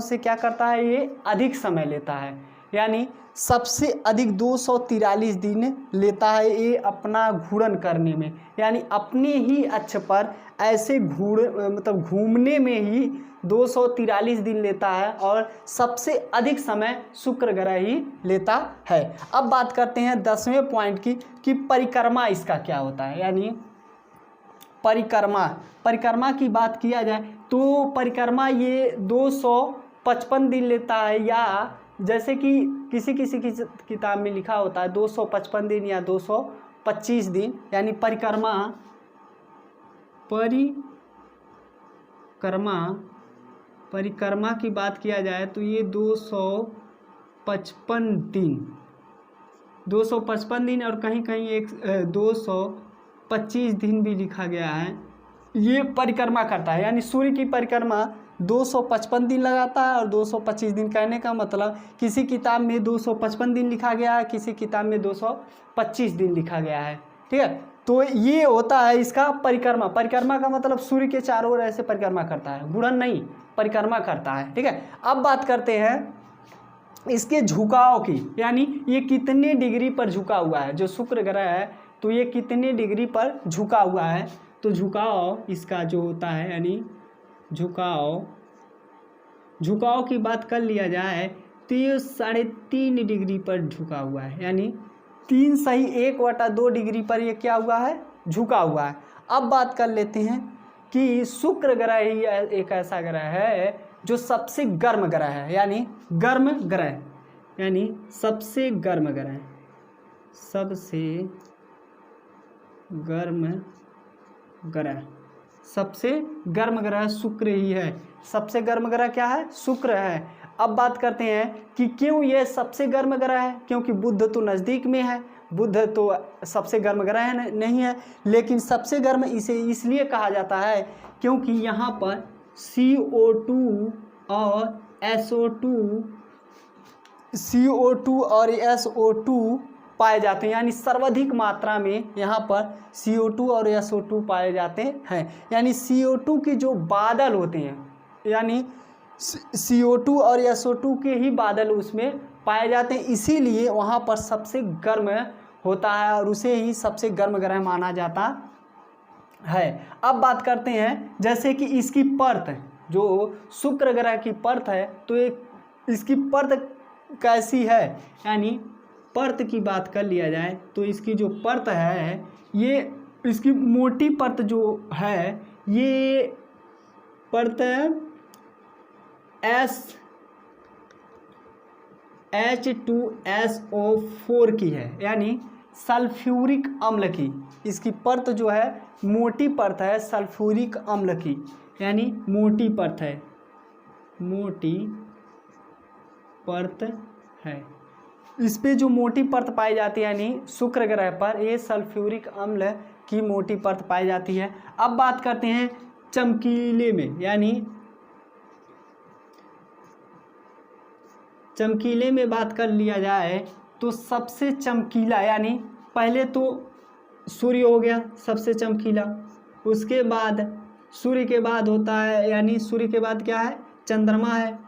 से क्या करता है, ये अधिक समय लेता है। यानी सबसे अधिक 243 दिन लेता है ये अपना घूर्णन करने में। यानी अपने ही अक्ष पर ऐसे घूमने में ही 243 दिन लेता है और सबसे अधिक समय शुक्र ग्रह ही लेता है। अब बात करते हैं 10वें पॉइंट की कि परिक्रमा इसका क्या होता है। यानी परिक्रमा की बात किया जाए तो परिक्रमा ये 255 दिन लेता है, या जैसे कि किसी की किताब में लिखा होता है 255 दिन या 225 दिन। यानी परिक्रमा की बात किया जाए तो ये 255 दिन 255 दिन और कहीं कहीं 225 दिन भी लिखा गया है, ये परिक्रमा करता है। यानी सूर्य की परिक्रमा 255 दिन लगाता है और 225 दिन, कहने का मतलब किसी किताब में 255 दिन लिखा गया है, किसी किताब में 225 दिन लिखा गया है। ठीक है, तो ये होता है इसका परिक्रमा। परिक्रमा का मतलब सूर्य के चारों ओर ऐसे परिक्रमा करता है, घूर्णन नहीं, परिक्रमा करता है। ठीक है, अब बात करते हैं इसके झुकाव की, यानी ये कितने डिग्री पर झुका हुआ है। जो शुक्र ग्रह है तो ये कितने डिग्री पर झुका हुआ है, तो झुकाव इसका जो होता है, यानी झुकाव की बात कर लिया जाए तो ये 3.5 डिग्री पर झुका हुआ है, यानी 3 सही 1/2 डिग्री पर ये क्या हुआ है, झुका हुआ है। अब बात कर लेते हैं कि शुक्र ग्रह ही एक ऐसा ग्रह है जो सबसे गर्म ग्रह है, यानी गर्म ग्रह, यानी सबसे गर्म ग्रह, सबसे गर्म ग्रह, सबसे गर्म ग्रह शुक्र ही है। सबसे गर्म ग्रह क्या है, शुक्र है। अब बात करते हैं कि क्यों यह सबसे गर्म ग्रह है, क्योंकि बुध तो नज़दीक में है, बुध तो सबसे गर्म ग्रह नहीं है, लेकिन सबसे गर्म इसे इसलिए कहा जाता है क्योंकि यहाँ पर CO2 और SO2 पाए जाते हैं, यानी सर्वाधिक मात्रा में यहाँ पर CO2 और SO2 पाए जाते हैं। यानी CO2 के जो बादल होते हैं, यानी CO2 और SO2 के ही बादल उसमें पाए जाते हैं, इसीलिए वहाँ पर सबसे गर्म होता है और उसे ही सबसे गर्म ग्रह माना जाता है। अब बात करते हैं जैसे कि इसकी परत, जो शुक्र ग्रह की परत है, तो इसकी परत कैसी है, यानी परत की बात कर लिया जाए तो इसकी जो परत है, ये इसकी मोटी परत जो है, ये परत H2SO4 की है, यानी सल्फ्यूरिक अम्ल की। इसकी परत जो है मोटी परत है सल्फ्यूरिक अम्ल की, यानी मोटी परत है, मोटी परत है। इस पे जो मोटी परत पाई जाती है, यानी शुक्र ग्रह पर ये सल्फ्यूरिक अम्ल की मोटी परत पाई जाती है। अब बात करते हैं चमकीले में, यानी चमकीले में बात कर लिया जाए तो सबसे चमकीला, यानी पहले तो सूर्य हो गया सबसे चमकीला, उसके बाद सूर्य के बाद होता है, यानी सूर्य के बाद क्या है, चंद्रमा है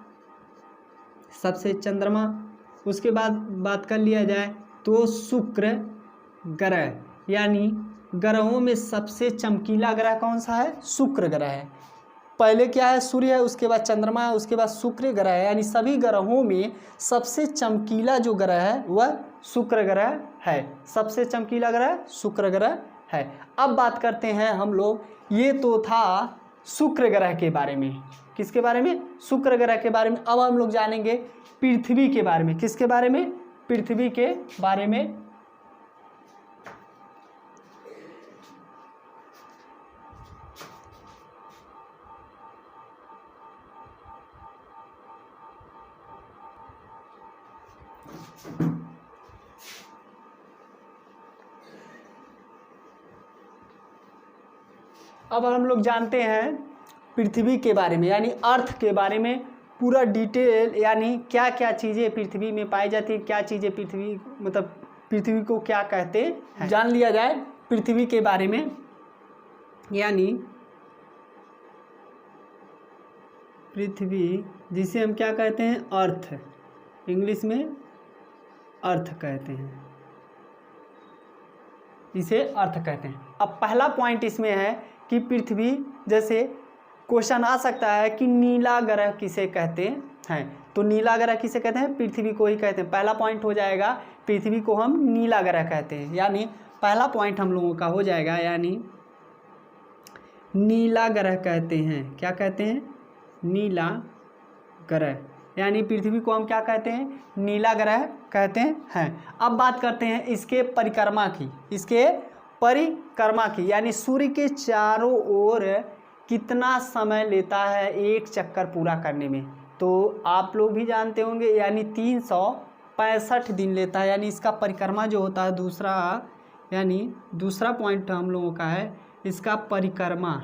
सबसे, चंद्रमा। उसके बाद बात कर लिया जाए तो शुक्र ग्रह, यानी ग्रहों में सबसे चमकीला ग्रह कौन सा है, शुक्र ग्रह है। पहले क्या है, सूर्य है, उसके बाद चंद्रमा है, उसके बाद शुक्र ग्रह है, यानी सभी ग्रहों में सबसे चमकीला जो ग्रह है वह शुक्र ग्रह है। सबसे चमकीला ग्रह शुक्र ग्रह है। अब बात करते हैं हम लोग, ये तो था शुक्र ग्रह के बारे में, किसके बारे में, शुक्र ग्रह के बारे में। अब हम लोग जानेंगे पृथ्वी के बारे में, किसके बारे में, पृथ्वी के बारे में। अब हम लोग जानते हैं पृथ्वी के बारे में, यानी अर्थ के बारे में पूरा डिटेल, यानी क्या क्या चीज़ें पृथ्वी में पाई जाती है, क्या चीज़ें पृथ्वी, मतलब पृथ्वी को क्या कहते हैं, जान लिया जाए पृथ्वी के बारे में। यानी पृथ्वी जिसे हम क्या कहते हैं, अर्थ, इंग्लिश में अर्थ कहते हैं, इसे अर्थ कहते हैं। अब पहला पॉइंट इसमें है कि पृथ्वी, जैसे क्वेश्चन आ सकता है कि नीला ग्रह किसे कहते हैं, तो नीला ग्रह किसे कहते हैं, पृथ्वी को ही कहते हैं। पहला पॉइंट हो जाएगा पृथ्वी को हम नीला ग्रह कहते हैं, यानी पहला पॉइंट हम लोगों का हो जाएगा, यानी नीला ग्रह कहते हैं। क्या कहते हैं, नीला ग्रह, यानी पृथ्वी को हम क्या कहते हैं, नीला ग्रह कहते हैं। अब बात करते हैं इसके परिक्रमा की, इसके परिक्रमा की, यानी सूर्य के चारों ओर कितना समय लेता है एक चक्कर पूरा करने में, तो आप लोग भी जानते होंगे, यानी 365 दिन लेता है, यानी इसका परिक्रमा जो होता है दूसरा, यानी दूसरा पॉइंट हम लोगों का है इसका परिक्रमा,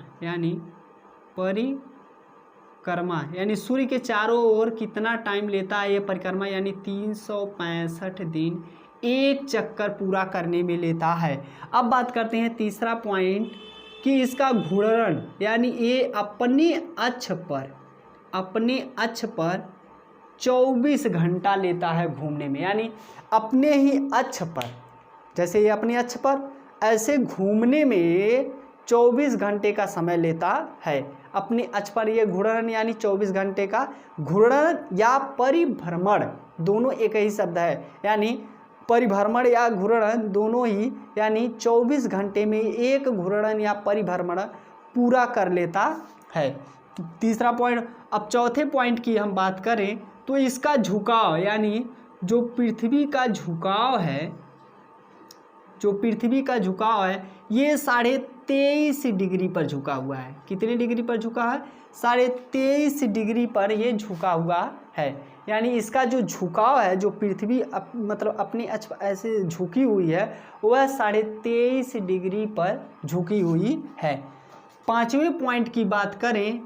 यानी सूर्य के चारों ओर कितना टाइम लेता है ये परिक्रमा, यानी 365 दिन एक चक्कर पूरा करने में लेता है। अब बात करते हैं तीसरा पॉइंट कि इसका घूर्णन, यानी ये अपने अक्ष पर 24 घंटा लेता है घूमने में, यानी अपने ही अक्ष पर, जैसे ये अपने अक्ष पर ऐसे घूमने में 24 घंटे का समय लेता है। अपने अक्ष पर ये घूर्णन यानी 24 घंटे का घूर्णन या परिभ्रमण दोनों एक ही शब्द है, यानी परिभ्रमण या घूर्णन दोनों ही, यानी 24 घंटे में एक घूर्णन या परिभ्रमण पूरा कर लेता है। तो तीसरा पॉइंट। अब चौथे पॉइंट की हम बात करें तो इसका झुकाव, यानी जो पृथ्वी का झुकाव है, ये 23.5 डिग्री पर झुका हुआ है। कितने डिग्री पर झुका है? 23.5 डिग्री पर ये झुका हुआ है, यानी इसका जो झुकाव है, जो पृथ्वी मतलब अपनी अक्ष ऐसे झुकी हुई है, वह 23.5 डिग्री पर झुकी हुई है। पांचवें पॉइंट की बात करें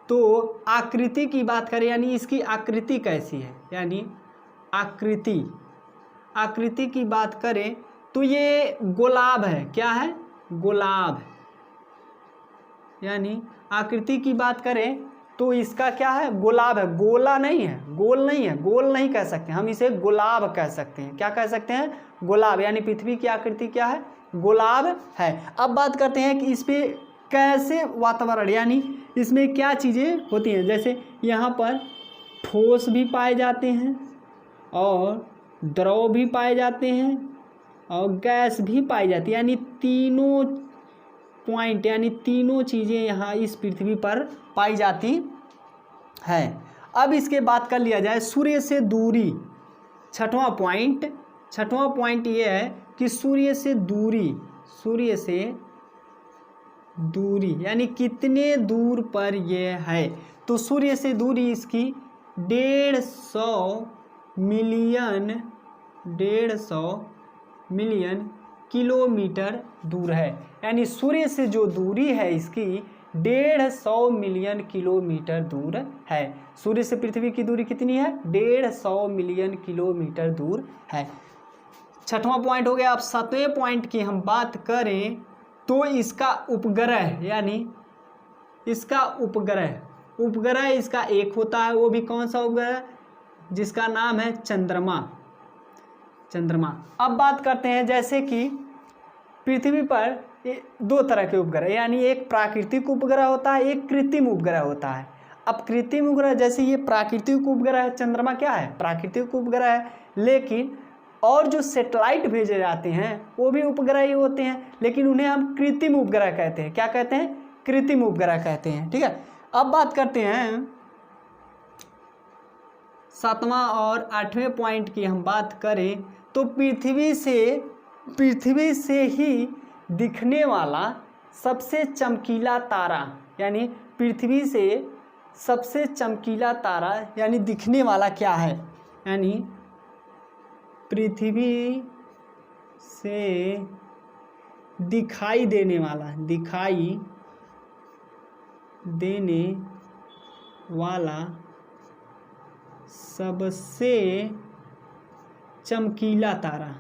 तो आकृति की बात करें, यानी इसकी आकृति कैसी है, यानी आकृति की बात करें तो ये गोलाब है। क्या है? गोलाब। यानी आकृति की बात करें तो इसका क्या है? गोलाब है, गोला नहीं है, गोल नहीं कह सकते हम, इसे गोलाब कह सकते हैं। क्या कह सकते हैं? गोलाब। यानी पृथ्वी की आकृति क्या है? गोलाब है। अब बात करते हैं कि इस पे कैसे वातावरण, यानी इसमें क्या चीज़ें होती हैं। जैसे यहाँ पर ठोस भी पाए जाते हैं और द्रव भी पाए जाते हैं और गैस भी पाई जाती है, यानी तीनों पॉइंट, यानी तीनों चीज़ें यहाँ इस पृथ्वी पर पाई जाती हैं। अब इसके बात कर लिया जाए सूर्य से दूरी। छठवां पॉइंट ये है कि सूर्य से दूरी यानी कितने दूर पर ये है। तो सूर्य से दूरी इसकी 150 मिलियन किलोमीटर दूर है, यानी सूर्य से जो दूरी है इसकी 150 मिलियन किलोमीटर दूर है। सूर्य से पृथ्वी की दूरी कितनी है? 150 मिलियन किलोमीटर दूर है। छठवां पॉइंट हो गया। अब सातवें पॉइंट की हम बात करें तो इसका उपग्रह, यानी इसका उपग्रह इसका एक होता है, वो भी कौन सा उपग्रह? जिसका नाम है चंद्रमा। अब बात करते हैं जैसे कि पृथ्वी पर दो तरह के उपग्रह, यानी एक प्राकृतिक उपग्रह होता है, एक कृत्रिम उपग्रह होता है। अब कृत्रिम उपग्रह, जैसे ये प्राकृतिक उपग्रह है, चंद्रमा क्या है? प्राकृतिक उपग्रह है, लेकिन और जो सैटेलाइट भेजे जाते हैं वो भी उपग्रह ही होते हैं, लेकिन उन्हें हम कृत्रिम उपग्रह कहते हैं। क्या कहते हैं? कृत्रिम उपग्रह कहते हैं। ठीक है। अब बात करते हैं सातवां और आठवें पॉइंट की हम बात करें तो पृथ्वी से ही दिखने वाला सबसे चमकीला तारा, यानी पृथ्वी से सबसे चमकीला तारा यानी दिखने वाला क्या है? यानी पृथ्वी से दिखाई देने वाला सबसे चमकीला तारा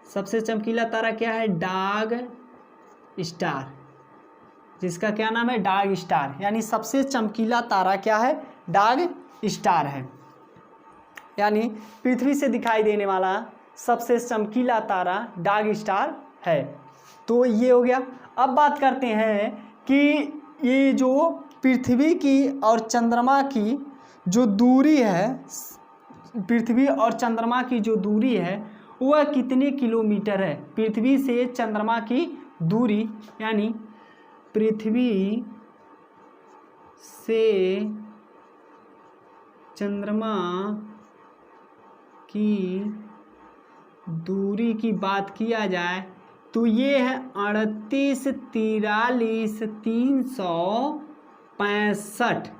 सबसे चमकीला तारा क्या है? डार्क स्टार, जिसका क्या नाम है? Dark star. यानी सबसे चमकीला तारा क्या है? डार्क स्टार है। यानी पृथ्वी से दिखाई देने वाला सबसे चमकीला तारा डार्क स्टार है। तो ये हो गया। अब बात करते हैं कि ये जो पृथ्वी की और चंद्रमा की जो दूरी है, पृथ्वी और चंद्रमा की जो दूरी है वह कितने किलोमीटर है? पृथ्वी से चंद्रमा की दूरी, यानी पृथ्वी से चंद्रमा की दूरी की बात किया जाए तो ये है 38,43,365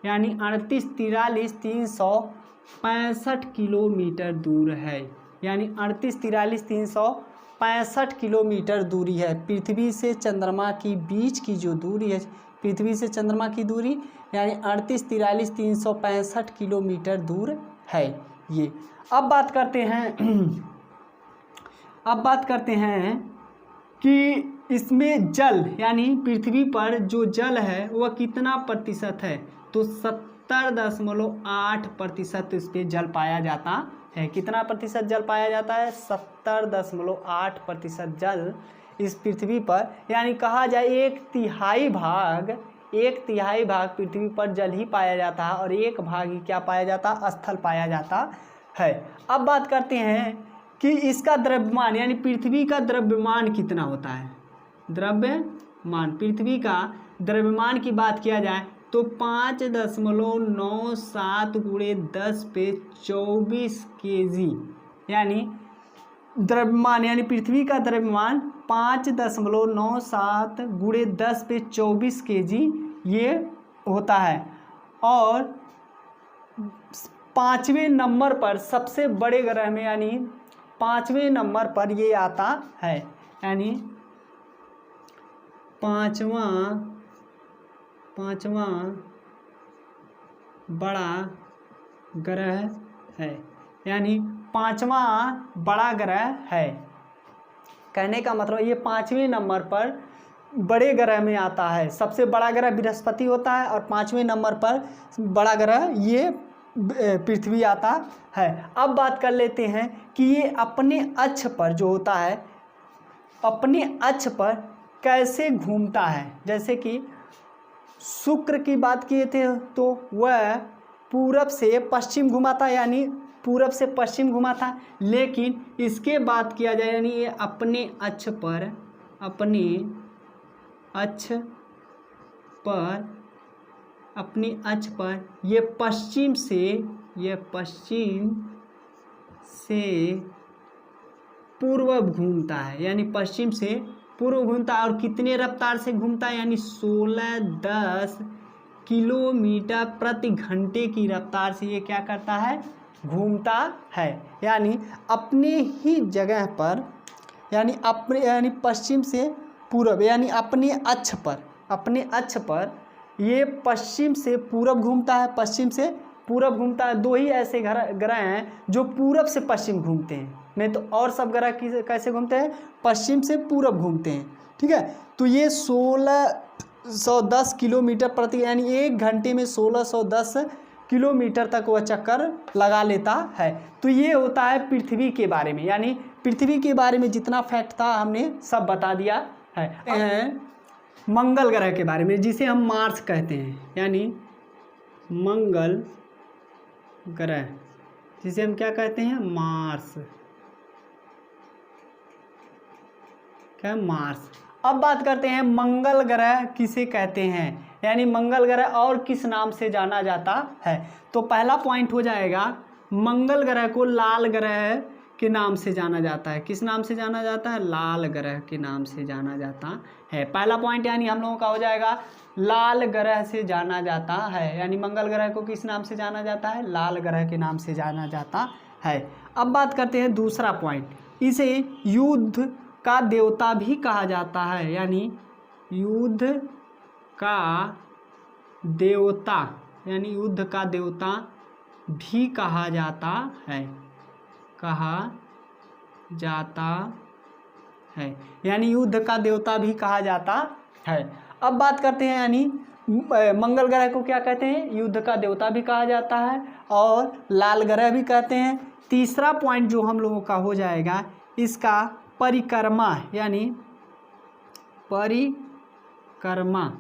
यानी 384365 किलोमीटर दूर है। यानी 384365 किलोमीटर दूरी है। पृथ्वी से चंद्रमा की बीच की जो दूरी है, पृथ्वी से चंद्रमा की दूरी यानी 384365 किलोमीटर दूर है ये। अब बात करते हैं कि इसमें जल यानी पृथ्वी पर जो जल है वह कितना प्रतिशत है। तो 70.8% इस पर जल पाया जाता है। कितना प्रतिशत जल पाया जाता है? 70.8% जल इस पृथ्वी पर, यानी कहा जाए एक तिहाई भाग पृथ्वी पर जल ही पाया जाता है और एक भाग ही क्या पाया जाता है? स्थल पाया जाता है। अब बात करते हैं कि इसका द्रव्यमान यानी पृथ्वी का द्रव्यमान कितना होता है। द्रव्यमान, पृथ्वी का द्रव्यमान की बात किया जाए तो 5.97 × 10⁻24 kg, यानी द्रव्यमान यानी पृथ्वी का द्रव्यमान 5.97 × 10⁻24 kg ये होता है। और 5वें नंबर पर सबसे बड़े ग्रह में यानी 5वें नंबर पर ये आता है, यानी पांचवा बड़ा ग्रह है, यानी 5वां बड़ा ग्रह है। कहने का मतलब ये 5वें नंबर पर बड़े ग्रह में आता है। सबसे बड़ा ग्रह बृहस्पति होता है और 5वें नंबर पर बड़ा ग्रह ये पृथ्वी आता है। अब बात कर लेते हैं कि ये अपने अक्ष पर जो होता है, अपने अक्ष पर कैसे घूमता है। जैसे कि शुक्र की बात किए थे तो वह पूरब से पश्चिम घुमा था, यानी पूरब से पश्चिम घुमा था। लेकिन इसके बात किया जाए यानी ये अपने अक्ष पर ये पश्चिम से पूर्व घूमता है, यानी पश्चिम से पूर्व घूमता है। और कितने रफ्तार से घूमता है? यानी 16-10 किलोमीटर प्रति घंटे की रफ्तार से ये क्या करता है? घूमता है। यानी अपने ही जगह पर, यानी पश्चिम से पूर्व, यानी अपने अक्ष पर ये पश्चिम से पूरब घूमता है, पश्चिम से पूरब घूमता है। दो ही ऐसे ग्रह हैं जो पूरब से पश्चिम घूमते हैं, नहीं तो और सब ग्रह कैसे घूमते हैं? पश्चिम से पूरब घूमते हैं। ठीक है, तो ये 1610 किलोमीटर प्रति, यानी 1 घंटे में 1610 किलोमीटर तक वह चक्कर लगा लेता है। तो ये होता है पृथ्वी के बारे में, यानी पृथ्वी के बारे में जितना फैक्ट था हमने सब बता दिया है। मंगल ग्रह के बारे में, जिसे हम मार्स कहते हैं, यानी मंगल ग्रह जिसे हम क्या कहते हैं? मार्स। क्या? मार्स। अब बात करते हैं मंगल ग्रह किसे कहते हैं, यानी मंगल ग्रह और किस नाम से जाना जाता है। तो पहला पॉइंट हो जाएगा, मंगल ग्रह को लाल ग्रह के नाम से जाना जाता है। किस नाम से जाना जाता है? लाल ग्रह के नाम से जाना जाता है। पहला पॉइंट यानी हम लोगों का हो जाएगा लाल ग्रह से जाना जाता है, यानी मंगल ग्रह को किस नाम से जाना जाता है? लाल ग्रह के नाम से जाना जाता है। अब बात करते हैं दूसरा पॉइंट, इसे युद्ध का देवता भी कहा जाता है, यानी युद्ध का देवता, यानी युद्ध का देवता भी कहा जाता है, यानी युद्ध का देवता भी कहा जाता है। अब बात करते हैं, यानी मंगल ग्रह को क्या कहते हैं? युद्ध का देवता भी कहा जाता है और लाल ग्रह भी कहते हैं। तीसरा पॉइंट जो हम लोगों का हो जाएगा, इसका परिक्रमा, यानी परिक्रमा।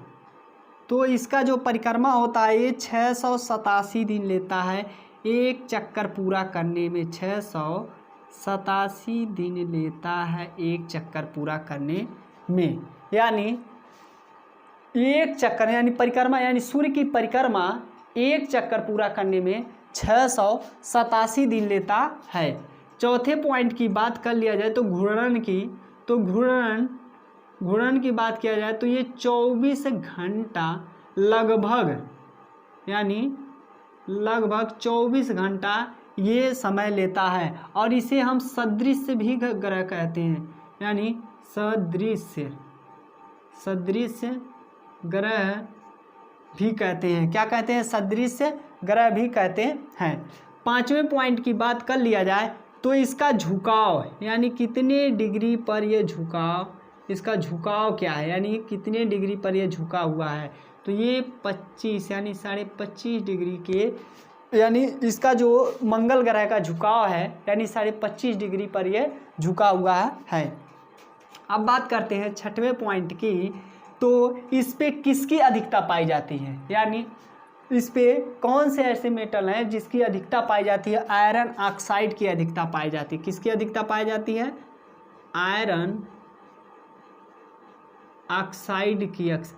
तो इसका जो परिक्रमा होता है ये 687 दिन लेता है एक चक्कर पूरा करने में। 687 दिन लेता है एक चक्कर पूरा करने में, यानी एक चक्कर यानी परिक्रमा, यानी सूर्य की परिक्रमा एक चक्कर पूरा करने में 687 दिन लेता है। चौथे पॉइंट की बात कर लिया जाए तो घूर्णन की बात किया जाए तो ये 24 घंटा लगभग यानी लगभग 24 घंटा ये समय लेता है। और इसे हम सदृश भी ग्रह कहते हैं, यानी सदृश ग्रह भी कहते हैं। क्या कहते हैं? सदृश ग्रह भी कहते हैं। पांचवें पॉइंट की बात कर लिया जाए तो इसका झुकाव, यानी कितने डिग्री पर यह झुकाव, इसका झुकाव क्या है, यानी कितने डिग्री पर यह झुका हुआ है। तो ये 25 यानी 25.5 डिग्री के, यानी इसका जो मंगल ग्रह का झुकाव है यानी 25.5 डिग्री पर यह झुका हुआ है। अब बात करते हैं छठवें पॉइंट की। तो इस पे किसकी अधिकता पाई जाती है, यानी इस पे कौन से ऐसे मेटल हैं जिसकी अधिकता पाई जाती है? आयरन ऑक्साइड की अधिकता पाई जाती है। किसकी अधिकता पाई जाती है? आयरन ऑक्साइड की अधिकता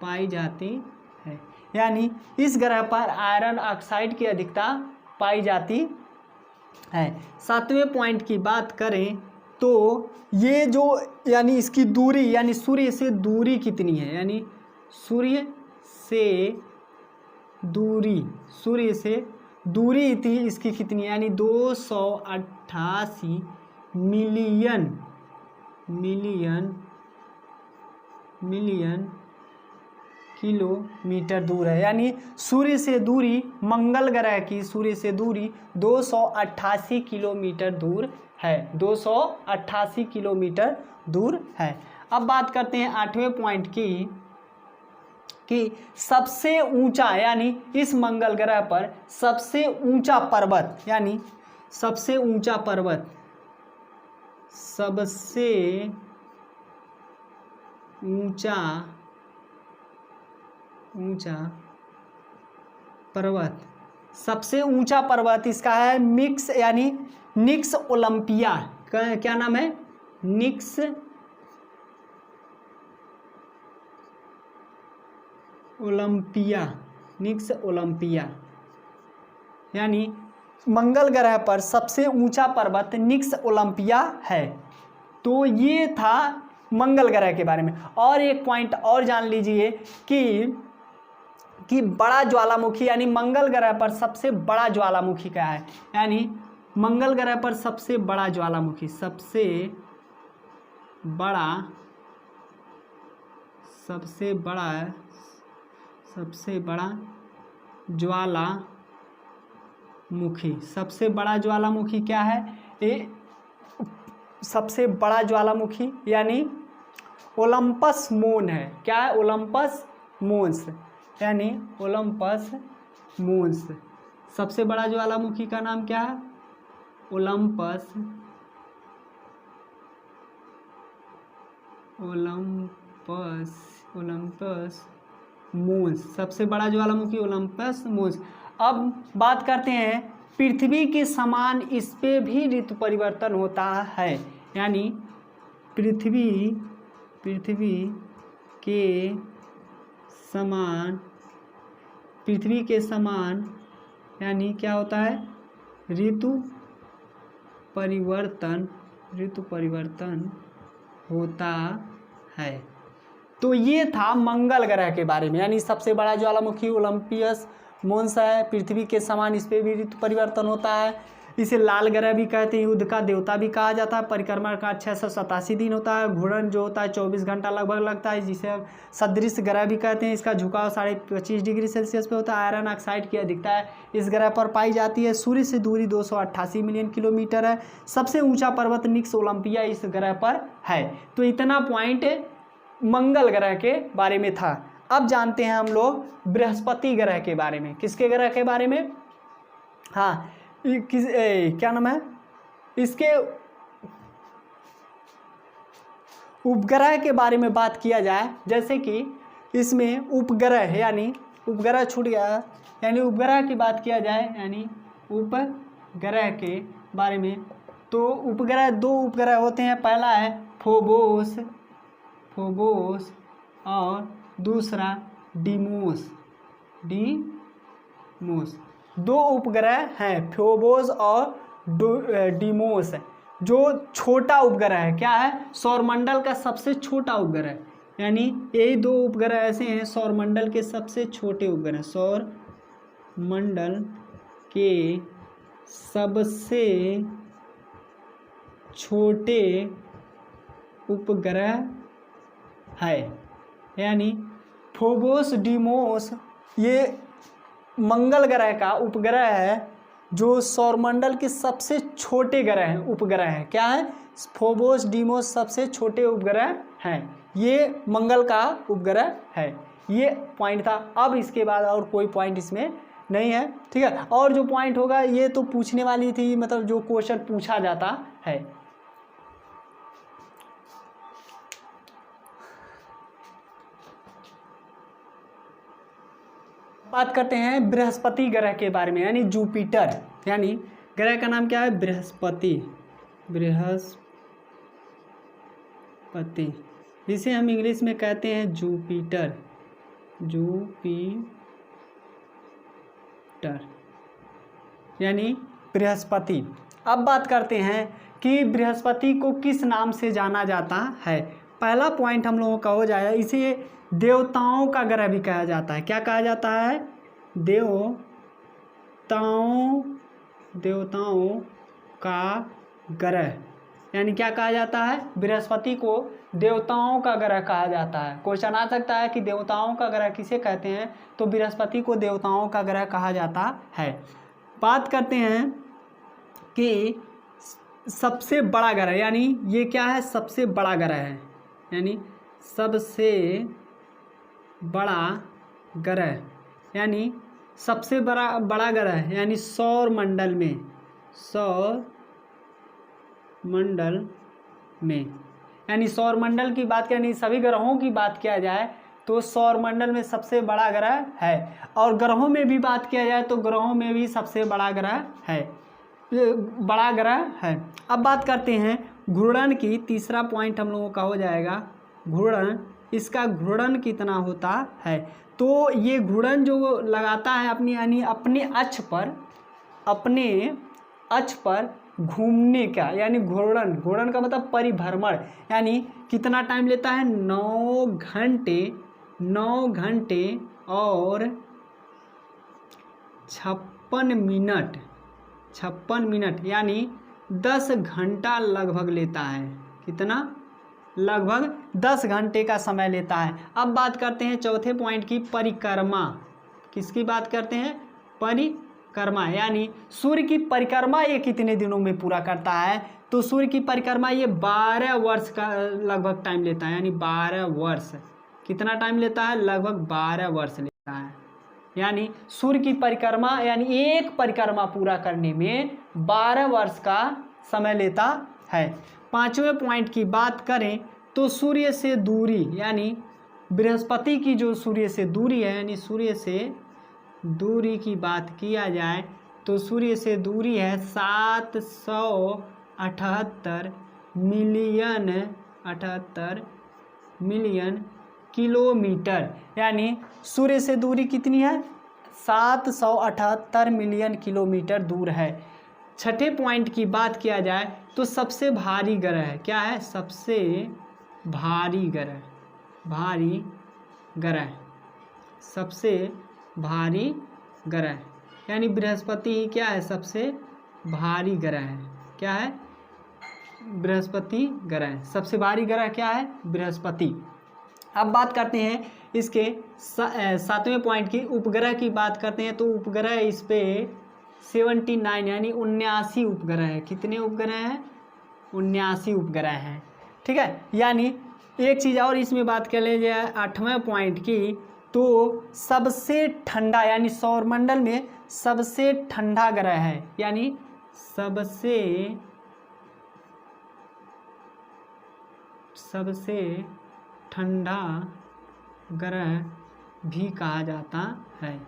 पाई जाती है। यानी इस ग्रह पर आयरन ऑक्साइड की अधिकता पाई जाती है। सातवें पॉइंट की बात करें तो ये जो, यानी इसकी दूरी, यानी सूर्य से दूरी कितनी है, यानी सूर्य से दूरी थी इसकी कितनी है, यानी 288 मिलियन किलोमीटर दूर है। यानी सूर्य से दूरी, मंगल ग्रह की सूर्य से दूरी 288 किलोमीटर दूर है, 288 किलोमीटर दूर है। अब बात करते हैं आठवें पॉइंट की कि सबसे ऊंचा, यानी इस मंगल ग्रह पर सबसे ऊंचा पर्वत, यानी सबसे ऊंचा पर्वत इसका है मिक्स, यानी निक्स ओलंपिया। क्या नाम है? निक्स ओलंपिया। यानी मंगल ग्रह पर सबसे ऊंचा पर्वत निक्स ओलंपिया है। तो ये था मंगल ग्रह के बारे में। और एक पॉइंट और जान लीजिए कि बड़ा ज्वालामुखी, यानी मंगल ग्रह पर सबसे बड़ा ज्वालामुखी क्या है, यानी मंगल ग्रह पर सबसे बड़ा ज्वालामुखी, सबसे बड़ा ज्वालामुखी क्या है? ये सबसे बड़ा ज्वालामुखी यानी ओलंपस मून है। क्या है? ओलंपस मून्स, यानी ओलंपस मून्स। सबसे बड़ा ज्वालामुखी का नाम क्या है? Olympus moons. सबसे बड़ा ज्वालामुखी ओलंपस मून्स। अब बात करते हैं पृथ्वी के समान इस पे भी ऋतु परिवर्तन होता है, यानी पृथ्वी के समान यानी क्या होता है? ऋतु परिवर्तन होता है। तो ये था मंगल ग्रह के बारे में, यानी सबसे बड़ा ज्वालामुखी ओलंपस मून्स है, पृथ्वी के समान इस पे भी ऋतु परिवर्तन होता है। इसे लाल ग्रह भी कहते हैं, युद्ध का देवता भी कहा जाता है। परिक्रमा का 687 दिन होता है। घूर्णन जो होता है 24 घंटा लगभग लगता है, जिसे हम सदृश ग्रह भी कहते हैं। इसका झुकाव 25.5 डिग्री सेल्सियस पे होता है। आयरन ऑक्साइड की अधिकता इस ग्रह पर पाई जाती है। सूर्य से दूरी 288 मिलियन किलोमीटर है। सबसे ऊंचा पर्वत निक्स ओलंपिया इस ग्रह पर है। तो इतना पॉइंट मंगल ग्रह के बारे में था। अब जानते हैं हम लोग बृहस्पति ग्रह के बारे में। किसके ग्रह के बारे में? हाँ, क्या नाम है इसके? उपग्रह के बारे में बात किया जाए, जैसे कि इसमें उपग्रह, यानी उपग्रह छूट गया, यानी उपग्रह की बात किया जाए, यानी उपग्रह के बारे में। तो उपग्रह, दो उपग्रह होते हैं। पहला है फोबोस और दूसरा डीमोस। दो उपग्रह हैं, फोबोस और डिमोस, जो छोटा उपग्रह है, क्या है, सौरमंडल का सबसे छोटा उपग्रह, यानी यही दो उपग्रह ऐसे हैं सौरमंडल के सबसे छोटे उपग्रह, सौरमंडल के सबसे छोटे उपग्रह है, यानी फोबोस डीमोस ये मंगल ग्रह का उपग्रह है जो सौरमंडल के सबसे छोटे ग्रह हैं, उपग्रह है, क्या है, फोबोस डीमोस सबसे छोटे उपग्रह हैं, ये मंगल का उपग्रह है। ये पॉइंट था। अब इसके बाद और कोई पॉइंट इसमें नहीं है, ठीक है। और जो पॉइंट होगा ये तो पूछने वाली थी, मतलब जो क्वेश्चन पूछा जाता है। बात करते हैं बृहस्पति ग्रह के बारे में, यानी जुपिटर, यानी ग्रह का नाम क्या है, बृहस्पति, बृहस्पति, जिसे हम इंग्लिश में कहते हैं जुपिटर, जुपिटर यानी बृहस्पति। अब बात करते हैं कि बृहस्पति को किस नाम से जाना जाता है। पहला पॉइंट हम लोगों का हो जाएगा, इसे देवताओं का ग्रह भी कहा जाता है। क्या कहा जाता है, देवताओं का ग्रह, यानी क्या कहा जाता है, बृहस्पति को देवताओं का ग्रह कहा जाता है। क्वेश्चन आ सकता है कि देवताओं का ग्रह किसे कहते हैं, तो बृहस्पति को देवताओं का ग्रह कहा जाता है। बात करते हैं कि सबसे बड़ा ग्रह, यानी ये क्या है, सबसे बड़ा ग्रह है, यानी सबसे बड़ा ग्रह, यानी सबसे बड़ा ग्रह, यानी सौरमंडल में, यानी सौरमंडल की बात करें, सभी ग्रहों की बात किया जाए तो सौरमंडल में सबसे बड़ा ग्रह है, और ग्रहों में भी बात किया जाए तो ग्रहों में भी सबसे बड़ा ग्रह है, अब बात करते हैं घूर्णन की। तीसरा पॉइंट हम लोगों का हो जाएगा घूर्णन। इसका घूर्णन कितना होता है, तो ये घूर्णन जो लगाता है अपनी, यानी अपने अक्ष पर घूमने का, यानी घूर्णन का मतलब परिभ्रमण, यानी कितना टाइम लेता है, 9 घंटे और 56 मिनट, यानी 10 घंटा लगभग लेता है। कितना, लगभग 10 घंटे का समय लेता है। अब बात करते हैं चौथे पॉइंट की, परिक्रमा। किसकी बात करते हैं, परिक्रमा, यानी सूर्य की परिक्रमा ये कितने दिनों में पूरा करता है, तो सूर्य की परिक्रमा ये 12 वर्ष का लगभग टाइम लेता है, यानी 12 वर्ष। कितना टाइम लेता है, लगभग 12 वर्ष लेता है, यानी सूर्य की परिक्रमा, यानी एक परिक्रमा पूरा करने में 12 वर्ष का समय लेता है। पांचवें पॉइंट की बात करें तो सूर्य से दूरी, यानी बृहस्पति की जो सूर्य से दूरी है, यानी सूर्य से दूरी की बात किया जाए तो सूर्य से दूरी है 778 मिलियन किलोमीटर, यानी सूर्य से दूरी कितनी है, 778 मिलियन किलोमीटर दूर है। छठे पॉइंट की बात किया जाए तो सबसे भारी ग्रह है, क्या है, सबसे भारी ग्रह, यानी बृहस्पति ही क्या है, सबसे भारी ग्रह है। क्या है, बृहस्पति ग्रह, सबसे भारी ग्रह क्या है, बृहस्पति। अब बात करते हैं इसके 7वें पॉइंट की, उपग्रह की बात करते हैं तो उपग्रह इस पे 79 यानी 79 उपग्रह है। कितने उपग्रह हैं, 79 उपग्रह हैं, ठीक है। यानी एक चीज़ और इसमें बात कर ले जाए 8वें पॉइंट की, तो सबसे ठंडा, यानी सौरमंडल में सबसे ठंडा ग्रह है, यानी सबसे ठंडा ग्रह भी कहा जाता है,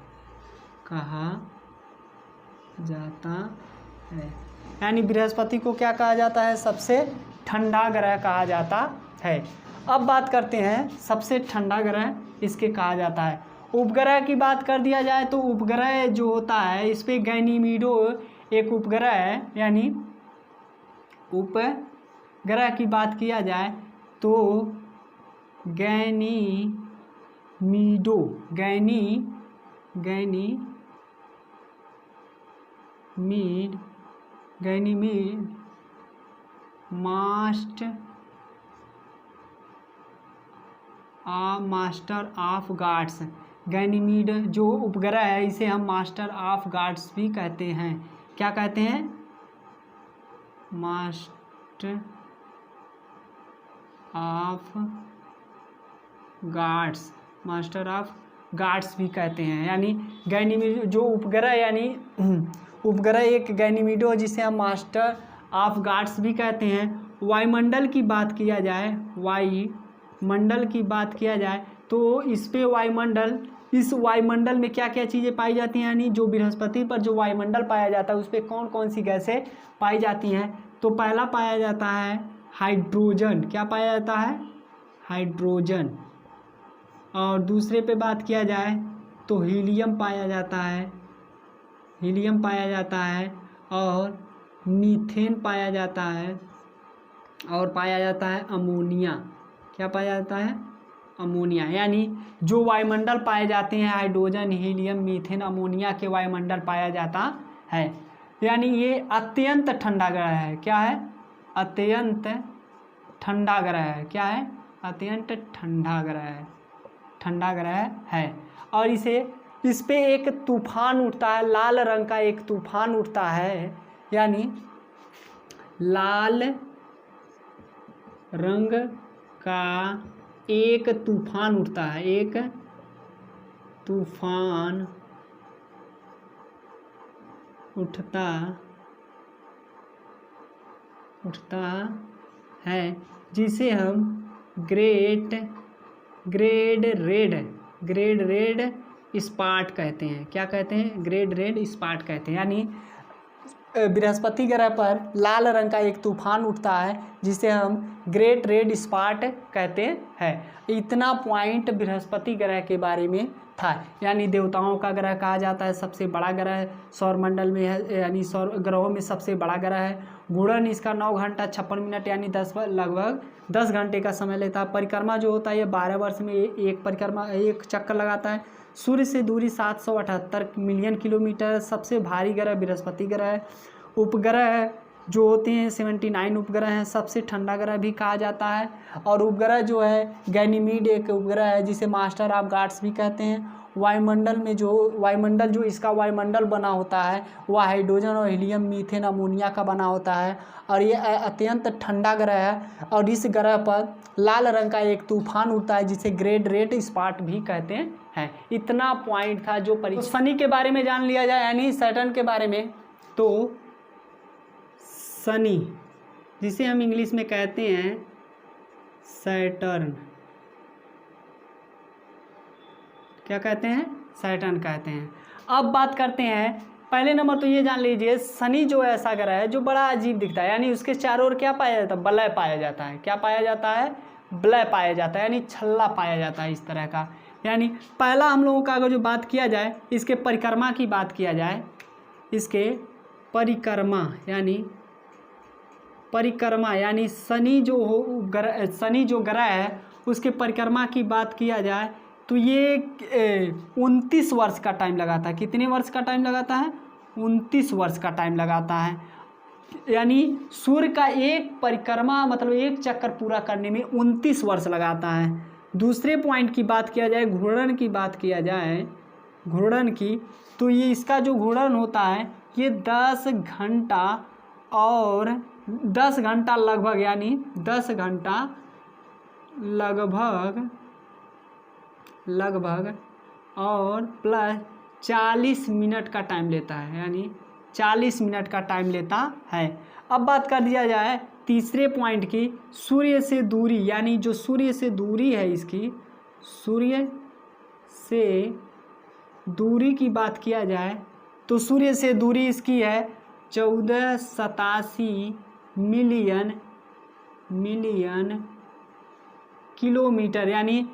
यानी बृहस्पति को क्या कहा जाता है, सबसे ठंडा ग्रह कहा जाता है। अब बात करते हैं सबसे ठंडा ग्रह इसके कहा जाता है। उपग्रह की बात कर दिया जाए तो उपग्रह जो होता है इस पे गैनीमीडो एक उपग्रह है, यानी उपग्रह की बात किया जाए तो Ganymede master of gods. Ganymede जो उपग्रह है इसे हम मास्टर ऑफ गाड्स भी कहते हैं। क्या कहते हैं? मास्टर ऑफ गाड्स भी कहते हैं। यानी गैनीमीड जो उपग्रह, यानी उपग्रह एक गैनीमीडो जिसे हम मास्टर ऑफ गाड्स भी कहते हैं। वायुमंडल की बात किया जाए तो इस वायुमंडल में क्या क्या चीज़ें पाई जाती हैं, यानी जो बृहस्पति पर जो वायुमंडल पाया जाता है उस पर कौन कौन सी गैसें पाई जाती हैं। तो पहला पाया जाता है हाइड्रोजन। क्या पाया जाता है? हाइड्रोजन। और दूसरे पे बात किया जाए तो हीलियम पाया जाता है और मीथेन पाया जाता है और पाया जाता है अमोनिया। क्या पाया जाता है? अमोनिया। यानी जो वायुमंडल पाए जाते हैं हाइड्रोजन, हीलियम, मीथेन, अमोनिया के वायुमंडल पाया जाता है। यानी ये अत्यंत ठंडा ग्रह है। क्या है? अत्यंत ठंडा ग्रह है। क्या है? अत्यंत ठंडा ग्रह है। और इस पे एक तूफान उठता है, लाल रंग का एक तूफान उठता है, यानी लाल रंग का एक तूफान उठता है, एक तूफान उठता है जिसे हम ग्रेट रेड स्पॉट कहते हैं। क्या कहते हैं? ग्रेट रेड स्पॉट कहते हैं। यानी बृहस्पति ग्रह पर लाल रंग का एक तूफान उठता है जिसे हम ग्रेट रेड स्पॉट कहते हैं। इतना पॉइंट बृहस्पति ग्रह के बारे में था। यानी देवताओं का ग्रह कहा जाता है, सबसे बड़ा ग्रह सौरमंडल में है, यानी सौर ग्रहों में सबसे बड़ा ग्रह है। घूर्णन इसका 9 घंटा 56 मिनट यानी लगभग 10 घंटे का समय लेता है। परिक्रमा जो होता है ये 12 वर्ष में एक चक्कर लगाता है। सूर्य से दूरी 778 मिलियन किलोमीटर। सबसे भारी ग्रह बृहस्पति ग्रह है। उपग्रह जो होते हैं 79 उपग्रह हैं। सबसे ठंडा ग्रह भी कहा जाता है। और उपग्रह जो है गैनीमीड एक उपग्रह है जिसे मास्टर ऑफ गाड्स भी कहते हैं। वायुमंडल जो इसका वायुमंडल बना होता है वह हाइड्रोजन और हीलियम, मीथेन, अमोनिया का बना होता है। और ये अत्यंत ठंडा ग्रह है। और इस ग्रह पर लाल रंग का एक तूफान उठता है जिसे ग्रेट रेड स्पॉट भी कहते हैं। इतना पॉइंट था जो तो शनि के बारे में जान लिया जाए, यानी सैटर्न के बारे में। तो शनि जिसे हम इंग्लिश में कहते हैं सैटर्न, क्या कहते हैं? सैटर्न कहते हैं। अब बात करते हैं, पहले नंबर तो ये जान लीजिए शनि जो ऐसा ग्रह है जो बड़ा अजीब दिखता है, यानी उसके चारों ओर क्या पाया जाता है? वलय पाया जाता है। क्या पाया जाता है? वलय पाया जाता है, यानी छल्ला पाया जाता है इस तरह का। यानी पहला हम लोगों का अगर जो बात किया जाए, इसके परिक्रमा की बात किया जाए, इसके परिक्रमा यानी शनि जो ग्रह है उसके परिक्रमा की बात किया जाए तो ये 29 वर्ष का टाइम लगाता है। कितने वर्ष का टाइम लगाता है? 29 वर्ष का टाइम लगाता है। यानी सूर्य का एक परिक्रमा मतलब एक चक्कर पूरा करने में 29 वर्ष लगाता है। दूसरे पॉइंट की बात किया जाए, घूर्णन की बात किया जाए, घूर्णन की, तो ये इसका जो घूर्णन होता है ये 10 घंटा और 10 घंटा लगभग, यानी 10 घंटा लगभग और प्लस 40 मिनट का टाइम लेता है, यानी 40 मिनट का टाइम लेता है। अब बात कर दिया जाए तीसरे पॉइंट की, सूर्य से दूरी, यानी जो सूर्य से दूरी है इसकी, सूर्य से दूरी की बात किया जाए तो सूर्य से दूरी इसकी है 1487 मिलियन किलोमीटर। यानी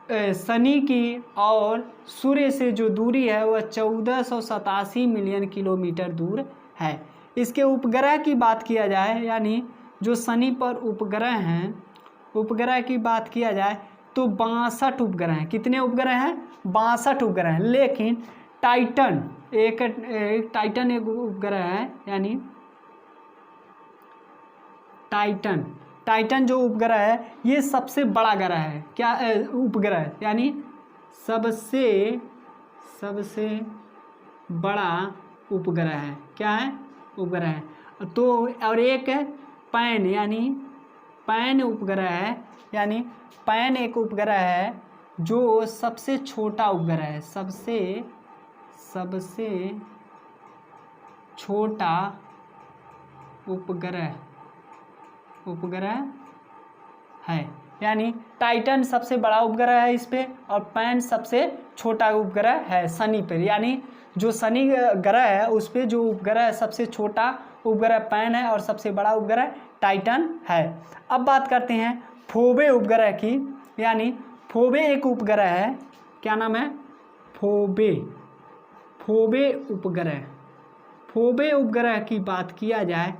शनि की और सूर्य से जो दूरी है वह 1487 मिलियन किलोमीटर दूर है। इसके उपग्रह की बात किया जाए, यानी जो शनि पर उपग्रह हैं, उपग्रह की बात किया जाए तो 62 उपग्रह हैं। कितने उपग्रह हैं? 62 उपग्रह हैं। लेकिन टाइटन टाइटन एक उपग्रह है, यानी टाइटन जो उपग्रह है ये सबसे बड़ा ग्रह है। क्या उपग्रह, यानी सबसे बड़ा उपग्रह है। क्या है? उपग्रह है। तो और एक है पैन, यानी पैन उपग्रह है, यानी पैन एक उपग्रह है जो सबसे छोटा उपग्रह है, सबसे छोटा उपग्रह है। यानी टाइटन सबसे बड़ा उपग्रह है इस पे, और पैन सबसे छोटा उपग्रह है शनि पर। यानी जो शनि ग्रह है उस पे जो उपग्रह सबसे छोटा उपग्रह पैन है और सबसे बड़ा उपग्रह टाइटन है। अब बात करते हैं फोबे उपग्रह की, यानी फोबे एक उपग्रह है। क्या नाम है? फोबे उपग्रह की बात किया जाए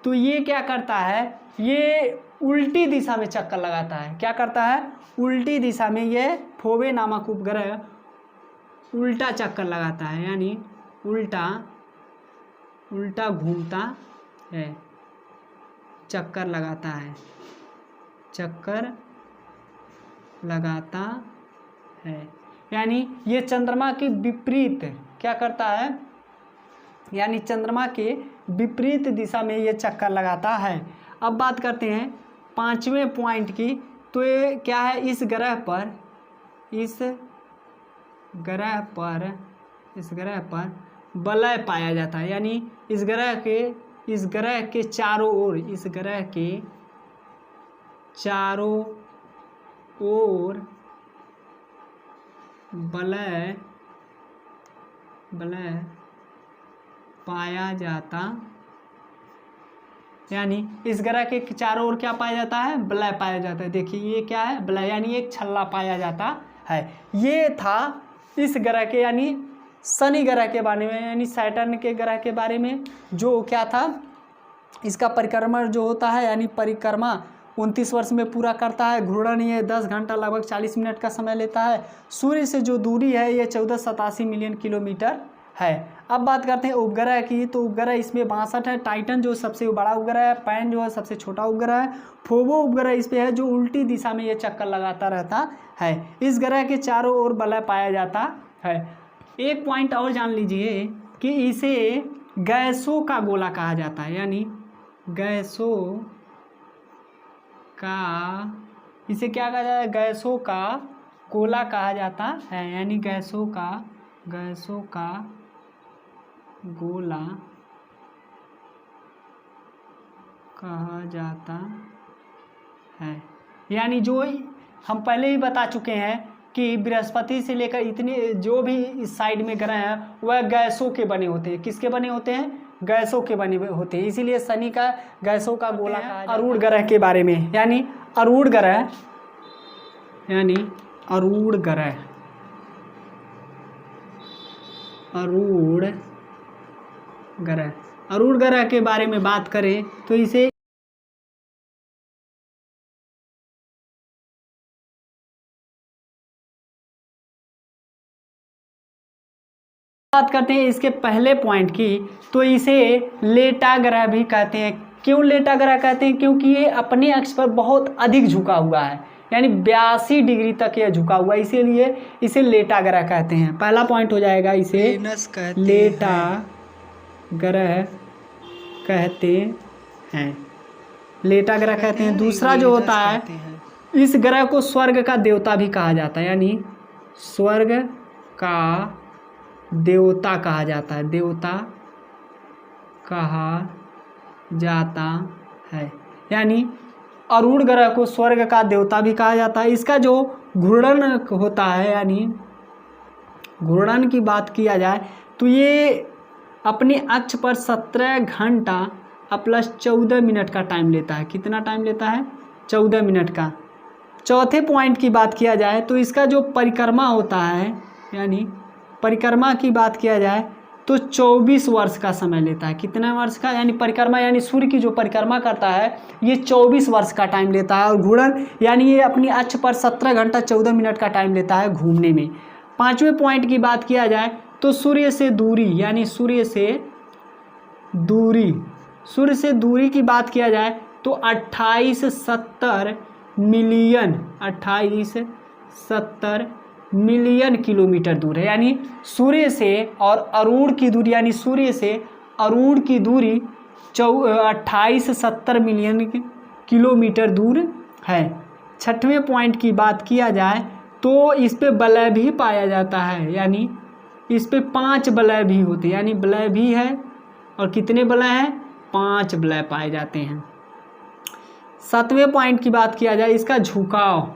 तो ये क्या करता है? ये उल्टी दिशा में चक्कर लगाता है। क्या करता है? उल्टी दिशा में ये फोबे नामक उपग्रह उल्टा चक्कर लगाता है, यानी उल्टा घूमता है, चक्कर लगाता है। यानी ये चंद्रमा के विपरीत क्या करता है? यानी चंद्रमा के विपरीत दिशा में ये चक्कर लगाता है। अब बात करते हैं 5वें पॉइंट की, तो ये क्या है? इस ग्रह पर वलय पाया जाता है। यानी इस ग्रह के चारों ओर वलय पाया जाता, यानी इस ग्रह के चारों ओर क्या पाया जाता है? वलय पाया जाता है। देखिए ये क्या है? वलय, यानी एक छल्ला पाया जाता है। ये था इस ग्रह के, यानी शनि ग्रह के बारे में, यानी सैटर्न के ग्रह के बारे में, जो क्या था, इसका परिक्रमा जो होता है, यानी परिक्रमा 29 वर्ष में पूरा करता है। घूर्णन ये 10 घंटा लगभग 40 मिनट का समय लेता है। सूर्य से जो दूरी है ये 1487 मिलियन किलोमीटर है। अब बात करते हैं उपग्रह की, तो उपग्रह इसमें 62 है। टाइटन जो सबसे बड़ा उपग्रह है, पैन जो है सबसे छोटा उपग्रह है, फोबो उपग्रह इस पे है जो उल्टी दिशा में ये चक्कर लगाता रहता है। इस ग्रह के चारों ओर वलय पाया जाता है। एक पॉइंट और जान लीजिए कि इसे गैसों का गोला कहा जाता है, यानी इसे क्या कहा जाता है? गैसों का गोला कहा जाता है, यानी गैसों का गोला कहा जाता है। यानी जो हम पहले ही बता चुके हैं कि बृहस्पति से लेकर इतने जो भी इस साइड में ग्रह हैं वह गैसों के बने होते हैं। किसके बने होते हैं? गैसों के बने होते हैं। इसीलिए शनि का गैसों का गोला कहा जाता है। अरूण ग्रह के बारे में, यानी अरूण ग्रह के बारे में बात करें तो इसे बात करते हैं इसके पहले पॉइंट की, तो इसे लेटा ग्रह भी कहते हैं। क्यों लेटा ग्रह कहते हैं? क्योंकि ये अपने अक्ष पर बहुत अधिक झुका हुआ है, यानी 82 डिग्री तक यह झुका हुआ है, इसीलिए इसे लेटा ग्रह कहते हैं। पहला पॉइंट हो जाएगा, इसे लेटा ग्रह कहते हैं। लेटा ग्रह कहते हैं। दूसरा जो होता है, इस ग्रह को स्वर्ग का देवता भी कहा जाता है, यानी स्वर्ग का देवता कहा जाता है, यानी अरूण ग्रह को स्वर्ग का देवता भी कहा जाता है। इसका जो घूर्णन होता है, यानी घूर्णन की बात किया जाए तो ये अपने अक्ष पर 17 घंटा प्लस 14 मिनट का टाइम लेता है। कितना टाइम लेता है? 14 मिनट का। चौथे पॉइंट की बात किया जाए तो इसका जो परिक्रमा होता है, यानी परिक्रमा की बात किया जाए तो 24 वर्ष का समय लेता है। कितना वर्ष का? यानी परिक्रमा, यानी सूर्य की जो परिक्रमा करता है ये 24 वर्ष का टाइम लेता है। और घूर्णन यानी ये अपनी अक्ष पर 17 घंटा 14 मिनट का टाइम लेता है घूमने में। 5वें पॉइंट की बात किया जाए तो सूर्य से दूरी, यानी सूर्य से दूरी की बात किया जाए तो 2870 मिलियन किलोमीटर दूर है। यानी सूर्य से और अरुण की दूरी, यानी सूर्य से अरुण की दूरी 2870 मिलियन किलोमीटर दूर है। 6वें पॉइंट की बात किया जाए तो इस पे वलय भी पाया जाता है, यानी इस पे 5 वलय भी होते हैं, यानी वलय भी है। और कितने वलय हैं? 5 वलय पाए जाते हैं। 7वें पॉइंट की बात किया जाए इसका झुकाव,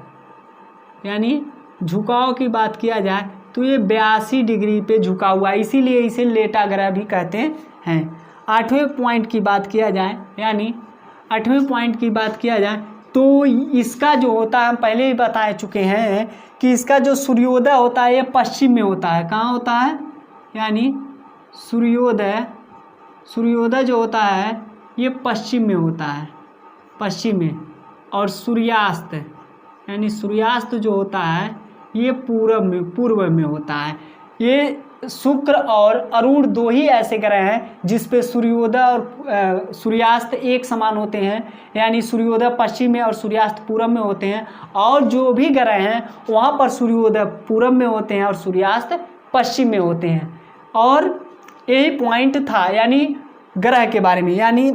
यानी झुकाव की बात किया जाए तो ये 82 डिग्री पे झुका हुआ है, इसीलिए इसे लेटा ग्रह भी कहते हैं। 8वें पॉइंट की बात किया जाए, यानी 8वें पॉइंट की बात किया जाए तो इसका जो होता है, हम पहले ही बता चुके हैं कि इसका जो सूर्योदय होता है ये पश्चिम में होता है। कहाँ होता है? यानी सूर्योदय जो होता है ये पश्चिम में होता है, पश्चिम में। और सूर्यास्त, यानी सूर्यास्त जो होता है ये पूर्व में होता है। ये शुक्र और अरुण 2 ही ऐसे ग्रह हैं जिस पे सूर्योदय और सूर्यास्त एक समान होते हैं, यानी सूर्योदय पश्चिम में और सूर्यास्त पूरब में होते हैं। और जो भी ग्रह हैं वहाँ पर सूर्योदय पूरब में होते हैं और सूर्यास्त पश्चिम में होते हैं। और यही पॉइंट था, यानी ग्रह के बारे में, यानी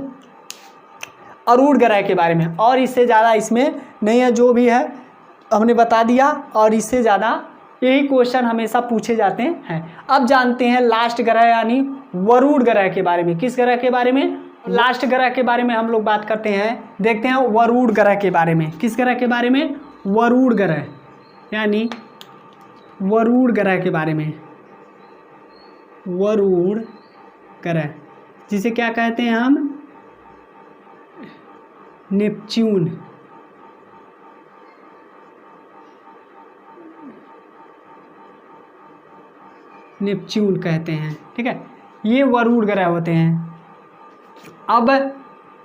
अरुण ग्रह के बारे में। और इससे ज़्यादा इसमें नहीं है, जो भी है हमने बता दिया। और इससे ज़्यादा यही क्वेश्चन हमेशा पूछे जाते हैं। अब जानते हैं लास्ट ग्रह यानी वरुण ग्रह के बारे में। किस ग्रह के बारे में? लास्ट ग्रह के बारे में हम लोग बात करते हैं। देखते हैं वरुण ग्रह के बारे में। किस ग्रह के बारे में? वरुण ग्रह, यानी वरुण ग्रह के बारे में। वरुण ग्रह जिसे क्या कहते हैं हम? नेपच्यून। नेपच्यून कहते हैं, ठीक है। ये वरुण ग्रह होते हैं। अब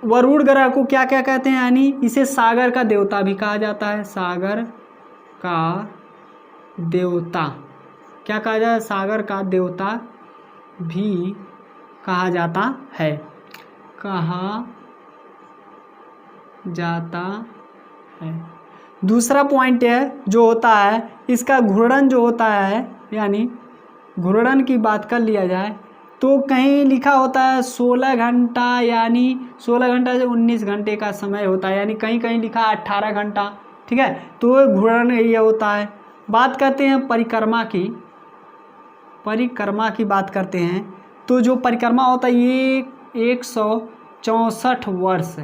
वरुण ग्रह को क्या क्या कहते हैं? यानी इसे सागर का देवता भी कहा जाता है। सागर का देवता क्या कहा जाता है? सागर का देवता भी कहा जाता है, कहा जाता है। दूसरा पॉइंट है जो होता है इसका घूर्णन जो होता है, यानी घूर्णन की बात कर लिया जाए तो कहीं लिखा होता है 16 घंटा, यानी 16 घंटा से 19 घंटे का समय होता है, यानी कहीं कहीं लिखा 18 घंटा, ठीक है। तो घूर्णन ये होता है। बात करते हैं परिक्रमा की बात करते हैं तो जो परिक्रमा होता है ये 164 वर्ष,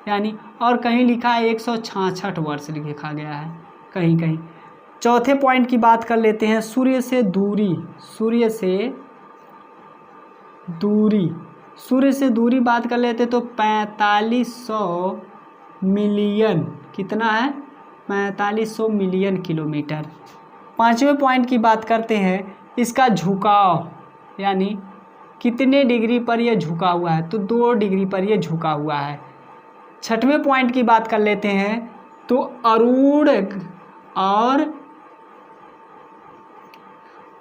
यानी और कहीं लिखा है 166 वर्ष लिखा गया है कहीं कहीं। चौथे पॉइंट की बात कर लेते हैं सूर्य से दूरी बात कर लेते तो 4500 मिलियन, कितना है? 4500 मिलियन किलोमीटर। 5वें पॉइंट की बात करते हैं इसका झुकाव, यानी कितने डिग्री पर यह झुका हुआ है? तो 2 डिग्री पर यह झुका हुआ है। 6वें पॉइंट की बात कर लेते हैं तो अरुण और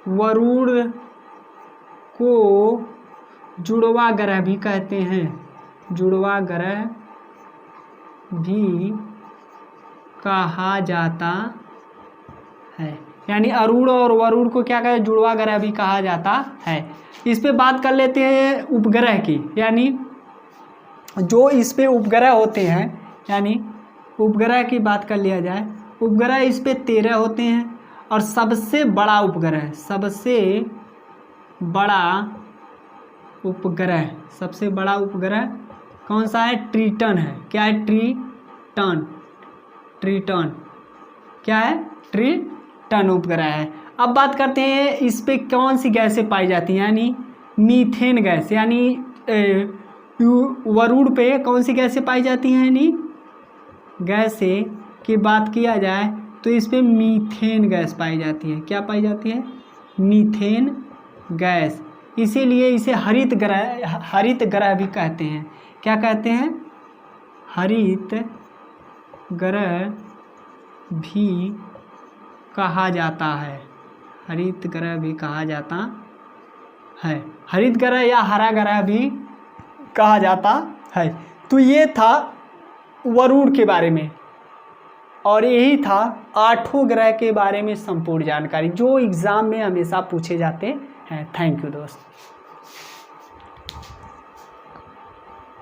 वरुण को जुड़वा ग्रह भी कहते हैं, जुड़वा ग्रह भी कहा जाता है। यानी अरुण और वरुण को क्या कहते हैं? जुड़वा ग्रह भी कहा जाता है। इस पे बात कर लेते हैं उपग्रह की, यानी जो इस पे उपग्रह होते हैं, यानी उपग्रह की बात कर लिया जाए, उपग्रह इस पे 13 होते हैं। और सबसे बड़ा उपग्रह कौन सा है? ट्रिटन है। क्या है? ट्रिटन क्या है? ट्रिटन उपग्रह है। अब बात करते हैं इस पे कौन सी गैसें पाई जाती हैं, यानी मीथेन गैस, यानी वरुण पे कौन सी गैसें पाई जाती हैं? यानी गैसें की बात किया जाए तो इस पे मीथेन गैस पाई जाती है। क्या पाई जाती है? Methane gas. इसीलिए इसे हरित ग्रह भी कहते हैं। क्या कहते हैं? हरित ग्रह भी कहा जाता है। हरित ग्रह भी कहा जाता है। हरित ग्रह या हरा ग्रह भी कहा जाता है। तो ये था वरुण के बारे में, और यही था 8 ग्रह के बारे में संपूर्ण जानकारी जो एग्ज़ाम में हमेशा पूछे जाते हैं। थैंक यू दोस्त।